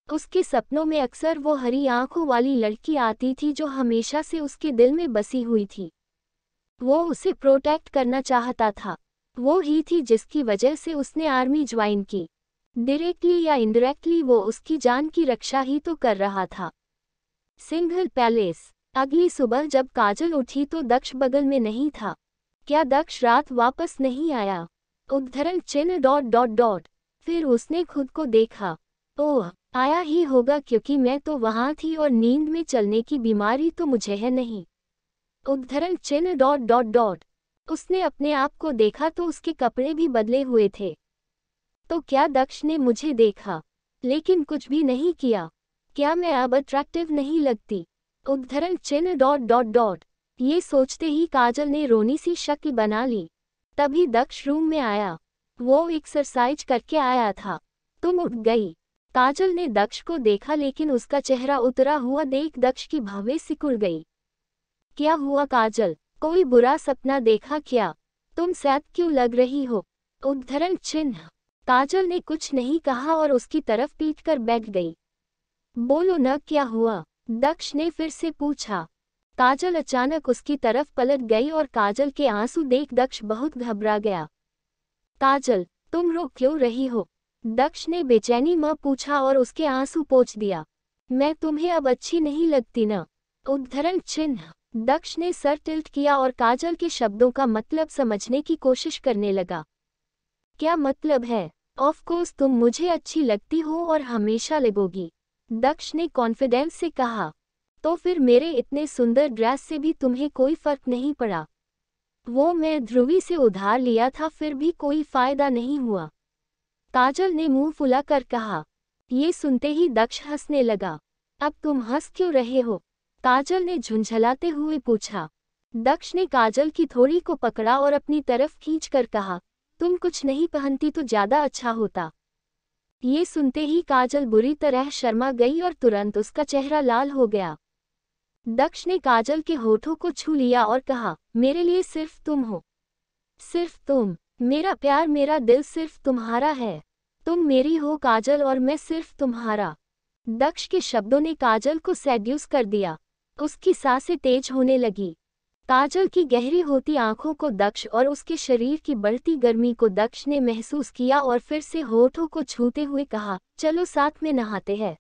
उसके सपनों में अक्सर वो हरी आंखों वाली लड़की आती थी जो हमेशा से उसके दिल में बसी हुई थी। वो उसे प्रोटेक्ट करना चाहता था। वो ही थी जिसकी वजह से उसने आर्मी ज्वाइन की। डायरेक्टली या इनडायरेक्टली वो उसकी जान की रक्षा ही तो कर रहा था। सिंघल पैलेस। अगली सुबह जब काजल उठी तो दक्ष बगल में नहीं था। क्या दक्ष रात वापस नहीं आया? उद्धरण चिन्ह ... फिर उसने खुद को देखा। ओह, आया ही होगा क्योंकि मैं तो वहां थी और नींद में चलने की बीमारी तो मुझे है नहीं। उद्धरण चिन्ह ... उसने अपने आप को देखा तो उसके कपड़े भी बदले हुए थे। तो क्या दक्ष ने मुझे देखा लेकिन कुछ भी नहीं किया? क्या मैं अब अट्रैक्टिव नहीं लगती? उद्धरण चिन्ह ... ये सोचते ही काजल ने रोनी सी शक्ल बना ली। तभी दक्ष रूम में आया। वो एक्सरसाइज करके आया था। तुम उठ गई। काजल ने दक्ष को देखा लेकिन उसका चेहरा उतरा हुआ देख दक्ष की भवें सिकुड़ गई। क्या हुआ काजल? कोई बुरा सपना देखा क्या? तुम सैड क्यों लग रही हो? उद्धरण चिन्ह। काजल ने कुछ नहीं कहा और उसकी तरफ पीट कर बैठ गई। बोलो न, क्या हुआ? दक्ष ने फिर से पूछा। काजल अचानक उसकी तरफ पलट गई और काजल के आंसू देख दक्ष बहुत घबरा गया। काजल, तुम रो क्यों रही हो? दक्ष ने बेचैनी में पूछा और उसके आंसू पोंछ दिया। मैं तुम्हें अब अच्छी नहीं लगती न? उद्धरण चिन्ह। दक्ष ने सर टिल्ट किया और काजल के शब्दों का मतलब समझने की कोशिश करने लगा। क्या मतलब है? ऑफ कोर्स तुम मुझे अच्छी लगती हो और हमेशा लगोगी, दक्ष ने कॉन्फिडेंस से कहा। तो फिर मेरे इतने सुंदर ड्रेस से भी तुम्हें कोई फर्क नहीं पड़ा? वो मैं ध्रुवी से उधार लिया था, फिर भी कोई फायदा नहीं हुआ, काजल ने मुंह फुलाकर कहा। ये सुनते ही दक्ष हंसने लगा। अब तुम हंस क्यों रहे हो? काजल ने झुंझलाते हुए पूछा। दक्ष ने काजल की थोड़ी को पकड़ा और अपनी तरफ खींचकर कहा, तुम कुछ नहीं पहनती तो ज्यादा अच्छा होता। ये सुनते ही काजल बुरी तरह शर्मा गई और तुरंत उसका चेहरा लाल हो गया। दक्ष ने काजल के होठों को छू लिया और कहा, मेरे लिए सिर्फ तुम हो, सिर्फ तुम। मेरा प्यार, मेरा दिल सिर्फ तुम्हारा है। तुम मेरी हो काजल और मैं सिर्फ तुम्हारा। दक्ष के शब्दों ने काजल को सेड्यूस कर दिया। उसकी सांसें तेज होने लगी। काजल की गहरी होती आंखों को दक्ष और उसके शरीर की बढ़ती गर्मी को दक्ष ने महसूस किया और फिर से होठों को छूते हुए कहा, चलो साथ में नहाते हैं।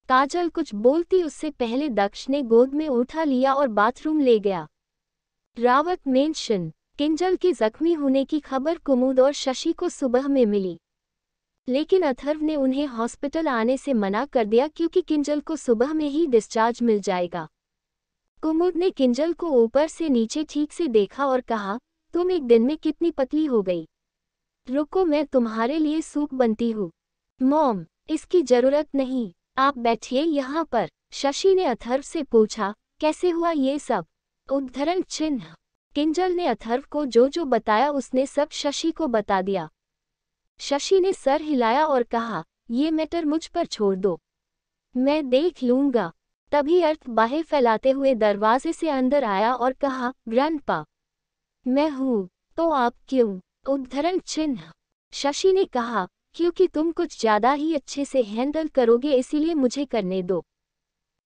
काजल कुछ बोलती उससे पहले दक्ष ने गोद में उठा लिया और बाथरूम ले गया। रावत मेंशन। किंजल के जख्मी होने की खबर कुमुद और शशि को सुबह में मिली, लेकिन अथर्व ने उन्हें हॉस्पिटल आने से मना कर दिया क्योंकि किंजल को सुबह में ही डिस्चार्ज मिल जाएगा। कुमुद ने किंजल को ऊपर से नीचे ठीक से देखा और कहा, तुम एक दिन में कितनी पतली हो गई। रुको, मैं तुम्हारे लिए सूप बनती हूँ। मॉम, इसकी जरूरत नहीं, आप बैठिए यहाँ पर, शशि ने अथर्व से पूछा। कैसे हुआ ये सब? उद्धरण चिन्ह। किंजल ने अथर्व को जो जो बताया उसने सब शशि को बता दिया। शशि ने सर हिलाया और कहा, ये मैटर मुझ पर छोड़ दो, मैं देख लूंगा। तभी अर्थ बाहें फैलाते हुए दरवाजे से अंदर आया और कहा, ग्रैंडपा। मैं हूँ, तो आप क्यों? उद्धरण चिन्ह। शशि ने कहा, क्योंकि तुम कुछ ज्यादा ही अच्छे से हैंडल करोगे, इसीलिए मुझे करने दो।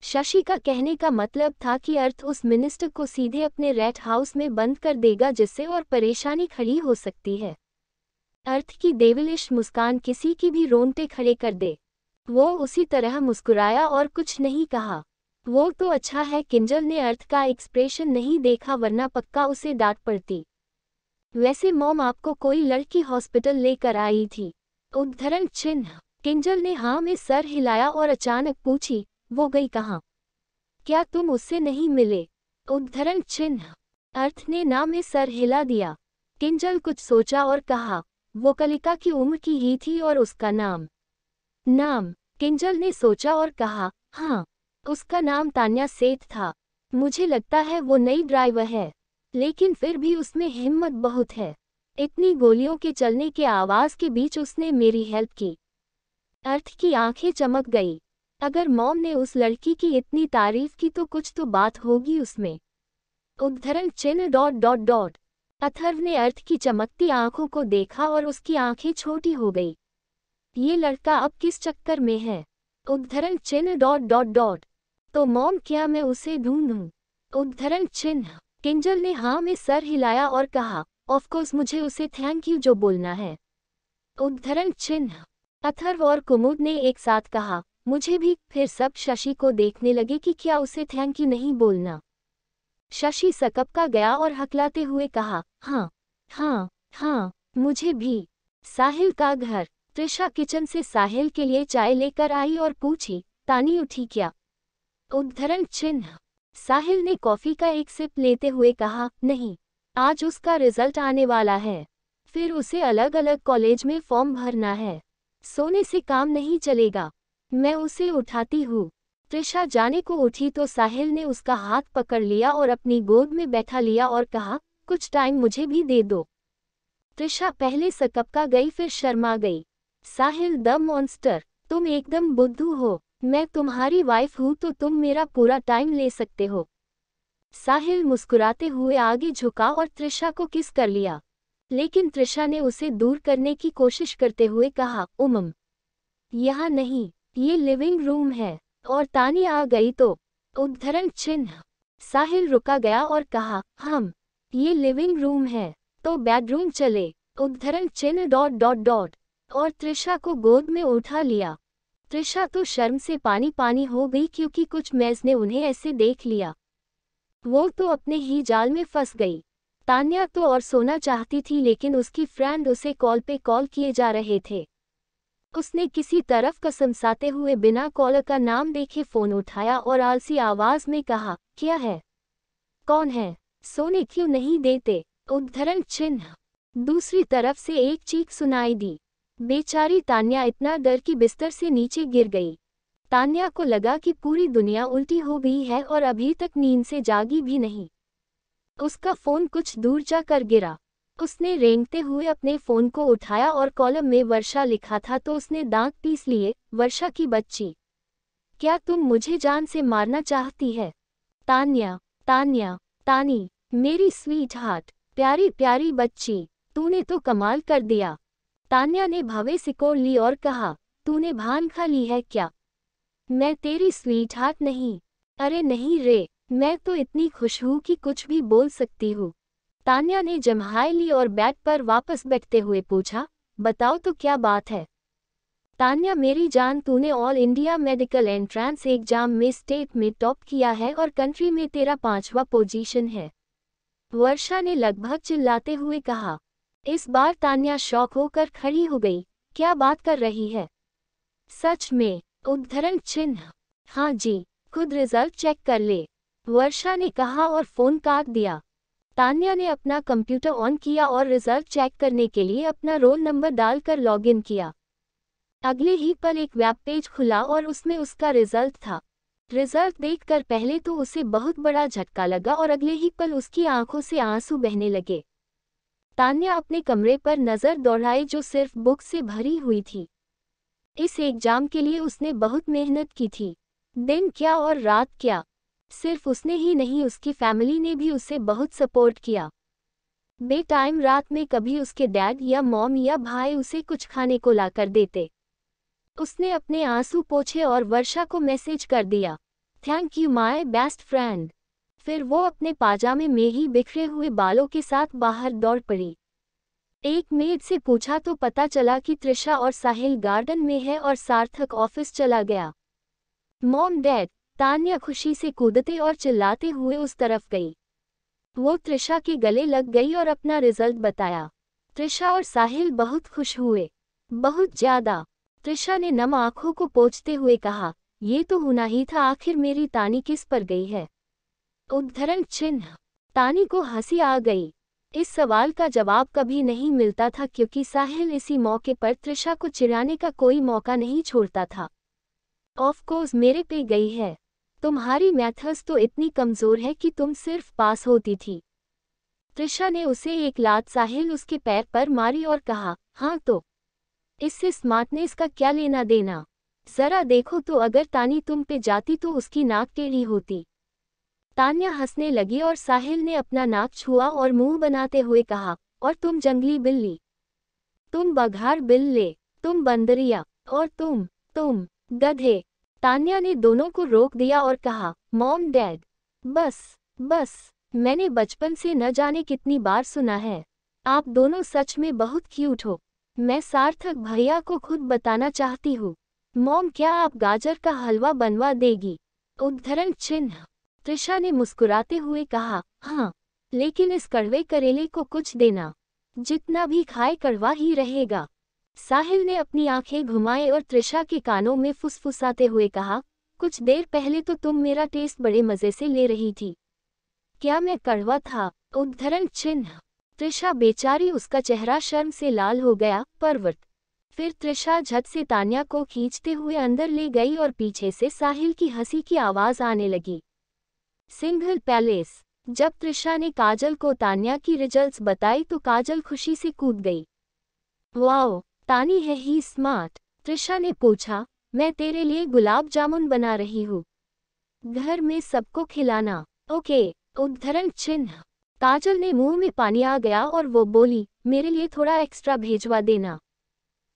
शशि का कहने का मतलब था कि अर्थ उस मिनिस्टर को सीधे अपने रेस्ट हाउस में बंद कर देगा, जिससे और परेशानी खड़ी हो सकती है। अर्थ की देवलिश मुस्कान किसी की भी रोंगटे खड़े कर दे। वो उसी तरह मुस्कुराया और कुछ नहीं कहा। वो तो अच्छा है किंजल ने अर्थ का एक्सप्रेशन नहीं देखा, वरना पक्का उसे डांट पड़ती। वैसे मॉम, आपको कोई लड़की हॉस्पिटल लेकर आई थी? उद्धरण चिन्ह। किंजल ने हाँ में सर हिलाया और अचानक पूछी, वो गई कहाँ? क्या तुम उससे नहीं मिले? उद्धरण चिन्ह। अर्थ ने ना में सर हिला दिया। किंजल कुछ सोचा और कहा, वो कलिका की उम्र की ही थी और उसका नाम। किंजल ने सोचा और कहा, हाँ, उसका नाम तान्या सेठ था। मुझे लगता है वो नई ड्राइवर है, लेकिन फिर भी उसमें हिम्मत बहुत है। इतनी गोलियों के चलने के आवाज के बीच उसने मेरी हेल्प की। अर्थ की आंखें चमक गई। अगर मॉम ने उस लड़की की इतनी तारीफ की तो कुछ तो बात होगी उसमें। उद्धरण चिन्ह ... अथर्व ने अर्थ की चमकती आंखों को देखा और उसकी आंखें छोटी हो गई। ये लड़का अब किस चक्कर में है? उद्धरण चिन्ह ... तो मॉम, क्या मैं उसे ढूंढूं? उद्धरण चिन्ह। किंजल ने हाँ में सर हिलाया और कहा, ऑफ कोर्स, मुझे उसे थैंक यू जो बोलना है। उद्धरण चिन्ह। अथर्व और कुमुद ने एक साथ कहा, मुझे भी। फिर सब शशि को देखने लगे कि क्या उसे थैंक यू नहीं बोलना। शशि सकपका गया और हकलाते हुए कहा, हाँ हाँ हाँ, मुझे भी। साहिल का घर। त्रिशा किचन से साहिल के लिए चाय लेकर आई और पूछी, तानी उठी क्या? उद्धरण चिन्ह। साहिल ने कॉफी का एक सिप लेते हुए कहा, नहीं, आज उसका रिजल्ट आने वाला है, फिर उसे अलग अलग कॉलेज में फॉर्म भरना है, सोने से काम नहीं चलेगा, मैं उसे उठाती हूँ। त्रिशा जाने को उठी तो साहिल ने उसका हाथ पकड़ लिया और अपनी गोद में बैठा लिया और कहा, कुछ टाइम मुझे भी दे दो। त्रिशा पहले सकपका गई, फिर शर्मा गई। साहिल द मॉन्स्टर, तुम एकदम बुद्धू हो। मैं तुम्हारी वाइफ हूँ तो तुम मेरा पूरा टाइम ले सकते हो। साहिल मुस्कुराते हुए आगे झुका और त्रिशा को किस कर लिया। लेकिन तृषा ने उसे दूर करने की कोशिश करते हुए कहा, यहाँ नहीं, ये लिविंग रूम है। और तानिया आ गई तो उद्धरण चिन्ह। साहिल रुका गया और कहा, ये लिविंग रूम है तो बेडरूम चले, उद्धरण चिन्ह डॉट डॉट डॉट। और तृषा को गोद में उठा लिया। तृषा तो शर्म से पानी पानी हो गई क्योंकि कुछ मेज़ ने उन्हें ऐसे देख लिया। वो तो अपने ही जाल में फंस गई। तान्या तो और सोना चाहती थी लेकिन उसकी फ्रेंड उसे कॉल पे कॉल किए जा रहे थे। उसने किसी तरफ कसमसाते हुए बिना कॉलर का नाम देखे फ़ोन उठाया और आलसी आवाज़ में कहा, क्या है? कौन है? सोने क्यों नहीं देते? उद्धरण चिन्ह। दूसरी तरफ से एक चीख सुनाई दी। बेचारी तान्या इतना डर कि बिस्तर से नीचे गिर गई। तान्या को लगा कि पूरी दुनिया उल्टी हो गई है और अभी तक नींद से जागी भी नहीं। उसका फ़ोन कुछ दूर जाकर गिरा। उसने रेंगते हुए अपने फ़ोन को उठाया और कॉलम में वर्षा लिखा था तो उसने दांत पीस लिए, वर्षा की बच्ची, क्या तुम मुझे जान से मारना चाहती है? तान्या, तान्या, तानी, मेरी स्वीट हार्ट, प्यारी प्यारी बच्ची, तूने तो कमाल कर दिया। तान्या ने भवें सिकोड़ ली और कहा, तूने भान खा ली है क्या? मैं तेरी स्वीट हार्ट नहीं। अरे नहीं रे, मैं तो इतनी खुश हूँ कि कुछ भी बोल सकती हूँ। तान्या ने जम्हाई ली और बेड पर वापस बैठते हुए पूछा, बताओ तो क्या बात है? तान्या मेरी जान, तूने all India medical entrance exam में स्टेट में टॉप किया है और कंट्री में तेरा 5वां पोजीशन है। वर्षा ने लगभग चिल्लाते हुए कहा। इस बार तान्या शॉक होकर खड़ी हो गई। क्या बात कर रही है? सच में? उद्धरण चिन्ह। हाँ जी, खुद रिजल्ट चेक कर ले, वर्षा ने कहा और फ़ोन काट दिया। तान्या ने अपना कंप्यूटर ऑन किया और रिजल्ट चेक करने के लिए अपना रोल नंबर डालकर लॉगिन किया। अगले ही पल एक वेब पेज खुला और उसमें उसका रिजल्ट था। रिजल्ट देखकर पहले तो उसे बहुत बड़ा झटका लगा और अगले ही पल उसकी आंखों से आंसू बहने लगे। तान्या अपने कमरे पर नज़र दौड़ाई जो सिर्फ बुक से भरी हुई थी। इस एग्जाम के लिए उसने बहुत मेहनत की थी। दिन क्या और रात क्या। सिर्फ उसने ही नहीं, उसकी फैमिली ने भी उसे बहुत सपोर्ट किया। बे टाइम रात में कभी उसके डैड या मॉम या भाई उसे कुछ खाने को ला कर देते। उसने अपने आंसू पोंछे और वर्षा को मैसेज कर दिया, thank you my best friend. फिर वो अपने पाजामे में ही बिखरे हुए बालों के साथ बाहर दौड़ पड़ी। एक मेड से पूछा तो पता चला कि तृषा और साहिल गार्डन में है और सार्थक ऑफिस चला गया। मॉम डैड, तान्या खुशी से कूदते और चिल्लाते हुए उस तरफ गई। वो तृषा के गले लग गई और अपना रिजल्ट बताया। तृषा और साहिल बहुत खुश हुए, बहुत ज्यादा। तृषा ने नम आंखों को पोंछते हुए कहा, ये तो होना ही था, आखिर मेरी तानी किस पर गई है? उद्धरण चिन्ह। तानी को हंसी आ गई। इस सवाल का जवाब कभी नहीं मिलता था क्योंकि साहिल इसी मौके पर तृषा को चिढ़ाने का कोई मौका नहीं छोड़ता था। ऑफ कोर्स मेरे पे गई है। तुम्हारी मैथ्स तो इतनी कमज़ोर है कि तुम सिर्फ पास होती थी। तृषा ने उसे एक लात साहिल उसके पैर पर मारी और कहा, हाँ तो इससे स्मार्टनेस का क्या लेना देना? जरा देखो तो, अगर तानी तुम पे जाती तो उसकी नाक टेढ़ी होती। तान्या हंसने लगी और साहिल ने अपना नाक छुआ और मुंह बनाते हुए कहा, और तुम जंगली बिल्ली, तुम बघार बिल्ले, तुम बंदरिया, और तुम गधे। तान्या ने दोनों को रोक दिया और कहा, मॉम डैड, बस मैंने बचपन से न जाने कितनी बार सुना है, आप दोनों सच में बहुत क्यूट हो। मैं सार्थक भैया को खुद बताना चाहती हूँ। मॉम, क्या आप गाजर का हलवा बनवा देगी? उद्धरण चिन्ह। तृषा ने मुस्कुराते हुए कहा, हाँ, लेकिन इस कड़वे करेले को कुछ देना, जितना भी खाए कड़वा ही रहेगा। साहिल ने अपनी आंखें घुमाए और तृषा के कानों में फुसफुसाते हुए कहा, कुछ देर पहले तो तुम मेरा टेस्ट बड़े मज़े से ले रही थी। क्या मैं कड़वा था? उद्धरण चिन्ह। तृषा बेचारी, उसका चेहरा शर्म से लाल हो गया। परवट। फिर तृषा झट से तान्या को खींचते हुए अंदर ले गई और पीछे से साहिल की हंसी की आवाज़ आने लगी। सिंघल पैलेस। जब तृषा ने काजल को तान्या की रिजल्ट्स बताई तो काजल खुशी से कूद गई। वाओ, तानी है ही स्मार्ट। तृषा ने पूछा, मैं तेरे लिए गुलाब जामुन बना रही हूँ, घर में सबको खिलाना। ओके। उद्धरण चिन्ह। काजल ने मुंह में पानी आ गया और वो बोली, मेरे लिए थोड़ा एक्स्ट्रा भेजवा देना।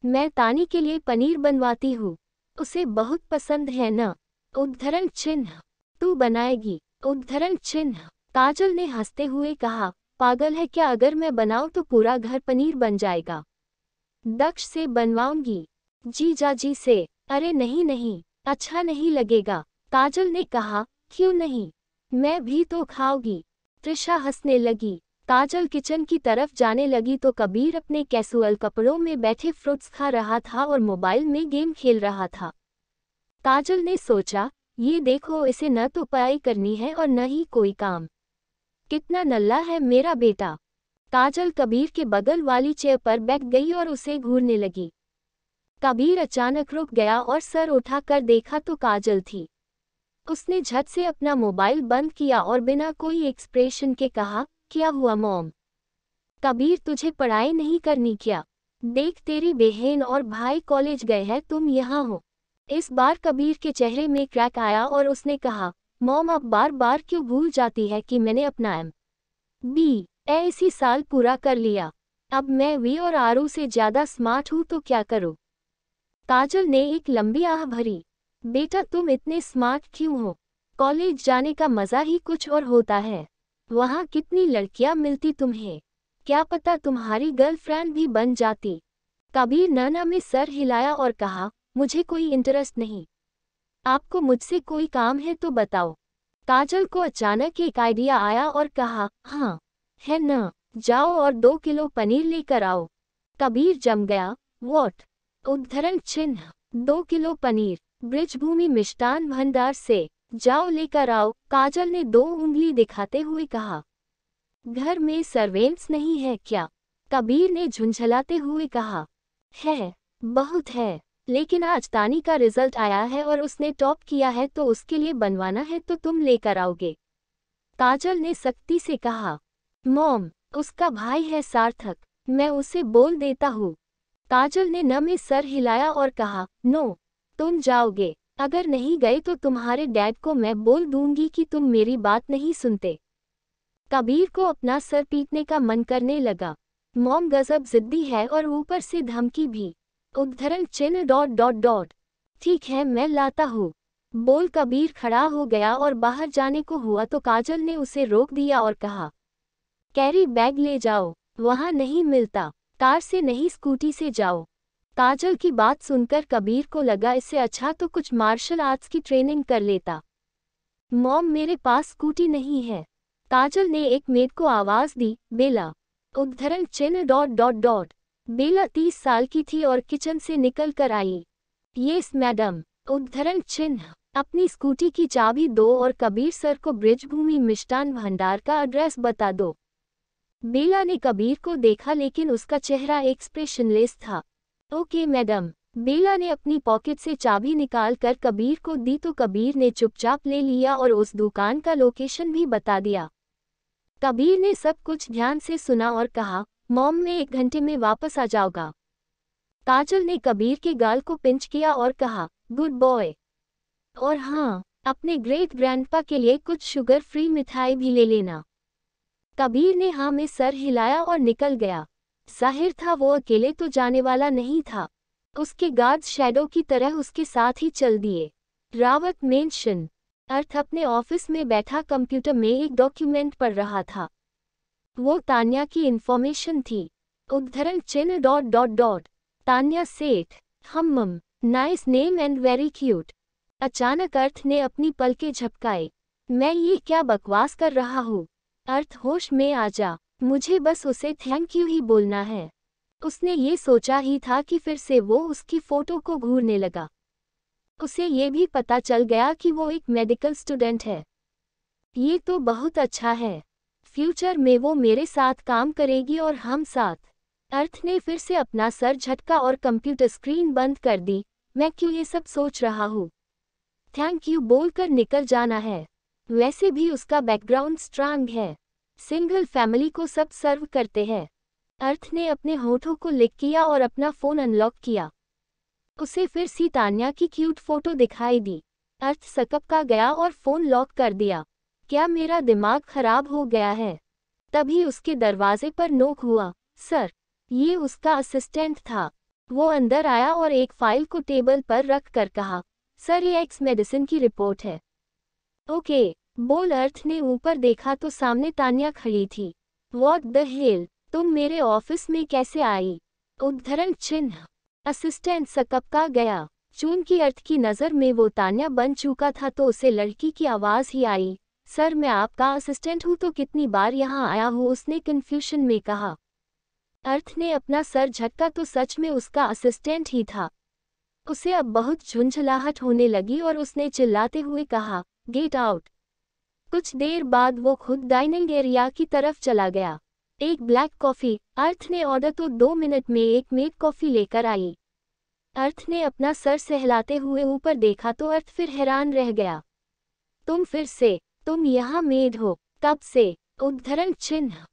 मैं तानी के लिए पनीर बनवाती हूँ, उसे बहुत पसंद है न। उद्धरण चिन्ह। तू बनाएगी? उद्धरण चिन्ह। काजल ने हंसते हुए कहा, पागल है क्या, अगर मैं बनाऊं तो पूरा घर पनीर बन जाएगा। दक्ष से बनवाऊंगी। जीजाजी से। अरे नहीं नहीं, अच्छा नहीं लगेगा। काजल ने कहा, क्यों नहीं, मैं भी तो खाऊंगी। त्रिशा हंसने लगी। काजल किचन की तरफ जाने लगी तो कबीर अपने कैजुअल कपड़ों में बैठे फ्रूट्स खा रहा था और मोबाइल में गेम खेल रहा था। काजल ने सोचा, ये देखो, इसे न तो पढ़ाई करनी है और न ही कोई काम। कितना नल्ला है मेरा बेटा। काजल कबीर के बगल वाली चेयर पर बैठ गई और उसे घूरने लगी। कबीर अचानक रुक गया और सर उठाकर देखा तो काजल थी। उसने झट से अपना मोबाइल बंद किया और बिना कोई एक्सप्रेशन के कहा, क्या हुआ मॉम? कबीर, तुझे पढ़ाई नहीं करनी क्या? देख, तेरी बहन और भाई कॉलेज गए हैं, तुम यहाँ हो। इस बार कबीर के चेहरे में क्रैक आया और उसने कहा, मॉम अब बार बार क्यों भूल जाती है कि मैंने अपना MBA इसी साल पूरा कर लिया। अब मैं वी और आरू से ज़्यादा स्मार्ट हूँ तो क्या करूँ? काजल ने एक लंबी आह भरी। बेटा, तुम इतने स्मार्ट क्यों हो? कॉलेज जाने का मज़ा ही कुछ और होता है। वहाँ कितनी लड़कियाँ मिलती तुम्हें, क्या पता तुम्हारी गर्लफ्रेंड भी बन जाती। कबीर नाना में सर हिलाया और कहा, मुझे कोई इंटरेस्ट नहीं। आपको मुझसे कोई काम है तो बताओ। काजल को अचानक एक आइडिया आया और कहा, हाँ है न, जाओ और 2 किलो पनीर लेकर आओ। कबीर जम गया। व्हाट? उद्धरण चिन्ह। 2 किलो पनीर ब्रिजभूमि मिष्ठान भंडार से। जाओ लेकर आओ, काजल ने 2 उंगली दिखाते हुए कहा। घर में सर्वेंट्स नहीं है क्या? कबीर ने झुंझलाते हुए कहा। है, बहुत है, लेकिन आज तानी का रिजल्ट आया है और उसने टॉप किया है तो उसके लिए बनवाना है तो तुम लेकर आओगे। काजल ने सख्ती से कहा। मॉम, उसका भाई है सार्थक, मैं उसे बोल देता हूँ। काजल ने न में सर हिलाया और कहा, नो, तुम जाओगे। अगर नहीं गए तो तुम्हारे डैड को मैं बोल दूंगी कि तुम मेरी बात नहीं सुनते। कबीर को अपना सर पीटने का मन करने लगा। मॉम गजब जिद्दी है और ऊपर से धमकी भी। उद्धरण चिन्ह ... ठीक है, मैं लाता हूँ, बोल कबीर खड़ा हो गया और बाहर जाने को हुआ तो काजल ने उसे रोक दिया और कहा, कैरी बैग ले जाओ, वहाँ नहीं मिलता, कार से नहीं स्कूटी से जाओ। काजल की बात सुनकर कबीर को लगा इससे अच्छा तो कुछ मार्शल आर्ट्स की ट्रेनिंग कर लेता। मॉम, मेरे पास स्कूटी नहीं है। काजल ने एक मेड को आवाज दी, बेला। उद्धरण चिन्ह ... बेला 30 साल की थी और किचन से निकल कर आई। Yes madam. उद्धरण चिन्ह। अपनी स्कूटी की चाबी दो और कबीर सर को ब्रिजभूमि मिष्ठान भंडार का एड्रेस बता दो। बेला ने कबीर को देखा लेकिन उसका चेहरा एक्सप्रेशनलेस था। Okay madam. बेला ने अपनी पॉकेट से चाबी निकाल कर कबीर को दी तो कबीर ने चुपचाप ले लिया और उस दुकान का लोकेशन भी बता दिया। कबीर ने सब कुछ ध्यान से सुना और कहा, मॉम, मैं 1 घंटे में वापस आ जाऊंगा। काजल ने कबीर के गाल को पिंच किया और कहा, गुड बॉय। और हाँ, अपने ग्रेट ग्रैंडपा के लिए कुछ शुगर फ्री मिठाई भी ले लेना। कबीर ने हाँ में सर हिलाया और निकल गया। जाहिर था वो अकेले तो जाने वाला नहीं था। उसके गार्ड्स शैडो की तरह उसके साथ ही चल दिए। रावत मेंशन। अर्थ अपने ऑफिस में बैठा कंप्यूटर में एक डॉक्यूमेंट पढ़ रहा था। वो तान्या की इंफॉर्मेशन थी। उद्धरण चिन्ह ... Tanya Seth. Hmm, nice name and very cute. अचानक अर्थ ने अपनी पलकें झपकाए। मैं ये क्या बकवास कर रहा हूँ? अर्थ, होश में आ जा, मुझे बस उसे थैंक यू ही बोलना है। उसने ये सोचा ही था कि फिर से वो उसकी फोटो को घूरने लगा। उसे ये भी पता चल गया कि वो एक मेडिकल स्टूडेंट है। ये तो बहुत अच्छा है, फ्यूचर में वो मेरे साथ काम करेगी और हम साथ। अर्थ ने फिर से अपना सर झटका और कंप्यूटर स्क्रीन बंद कर दी। मैं क्यों ये सब सोच रहा हूँ? थैंक यू बोलकर निकल जाना है। वैसे भी उसका बैकग्राउंड स्ट्रांग है, सिंगल फैमिली को सब सर्व करते हैं। अर्थ ने अपने होठों को लिक किया और अपना फोन अनलॉक किया। उसे फिर से तान्या की क्यूट फोटो दिखाई दी। अर्थ सकपका गया और फोन लॉक कर दिया। क्या मेरा दिमाग खराब हो गया है? तभी उसके दरवाजे पर नोक हुआ। सर, ये उसका असिस्टेंट था। वो अंदर आया और एक फाइल को टेबल पर रख कर कहा, सर ये एक्स मेडिसिन की रिपोर्ट है। ओके, बोल। अर्थ ने ऊपर देखा तो सामने तान्या खड़ी थी। व्हाट द हेल, तुम मेरे ऑफिस में कैसे आई? उद्धरण चिन्ह। असिस्टेंट सकपका गया। चूंकि अर्थ की नज़र में वो तान्या बन चुका था तो उसे लड़की की आवाज़ ही आई। सर मैं आपका असिस्टेंट हूँ तो कितनी बार यहाँ आया हूँ, उसने कन्फ्यूजन में कहा। अर्थ ने अपना सर झटका तो सच में उसका असिस्टेंट ही था। उसे अब बहुत झुंझलाहट होने लगी और उसने चिल्लाते हुए कहा, गेट आउट। कुछ देर बाद वो खुद डाइनिंग एरिया की तरफ चला गया। एक ब्लैक कॉफ़ी। अर्थ ने ऑर्डर तो 2 मिनट में एक मेड कॉफ़ी लेकर आई। अर्थ ने अपना सर सहलाते हुए ऊपर देखा तो अर्थ फिर हैरान रह गया। तुम फिर से, तुम यहाँ मेड हो? कब से? उद्धरण चिन्ह।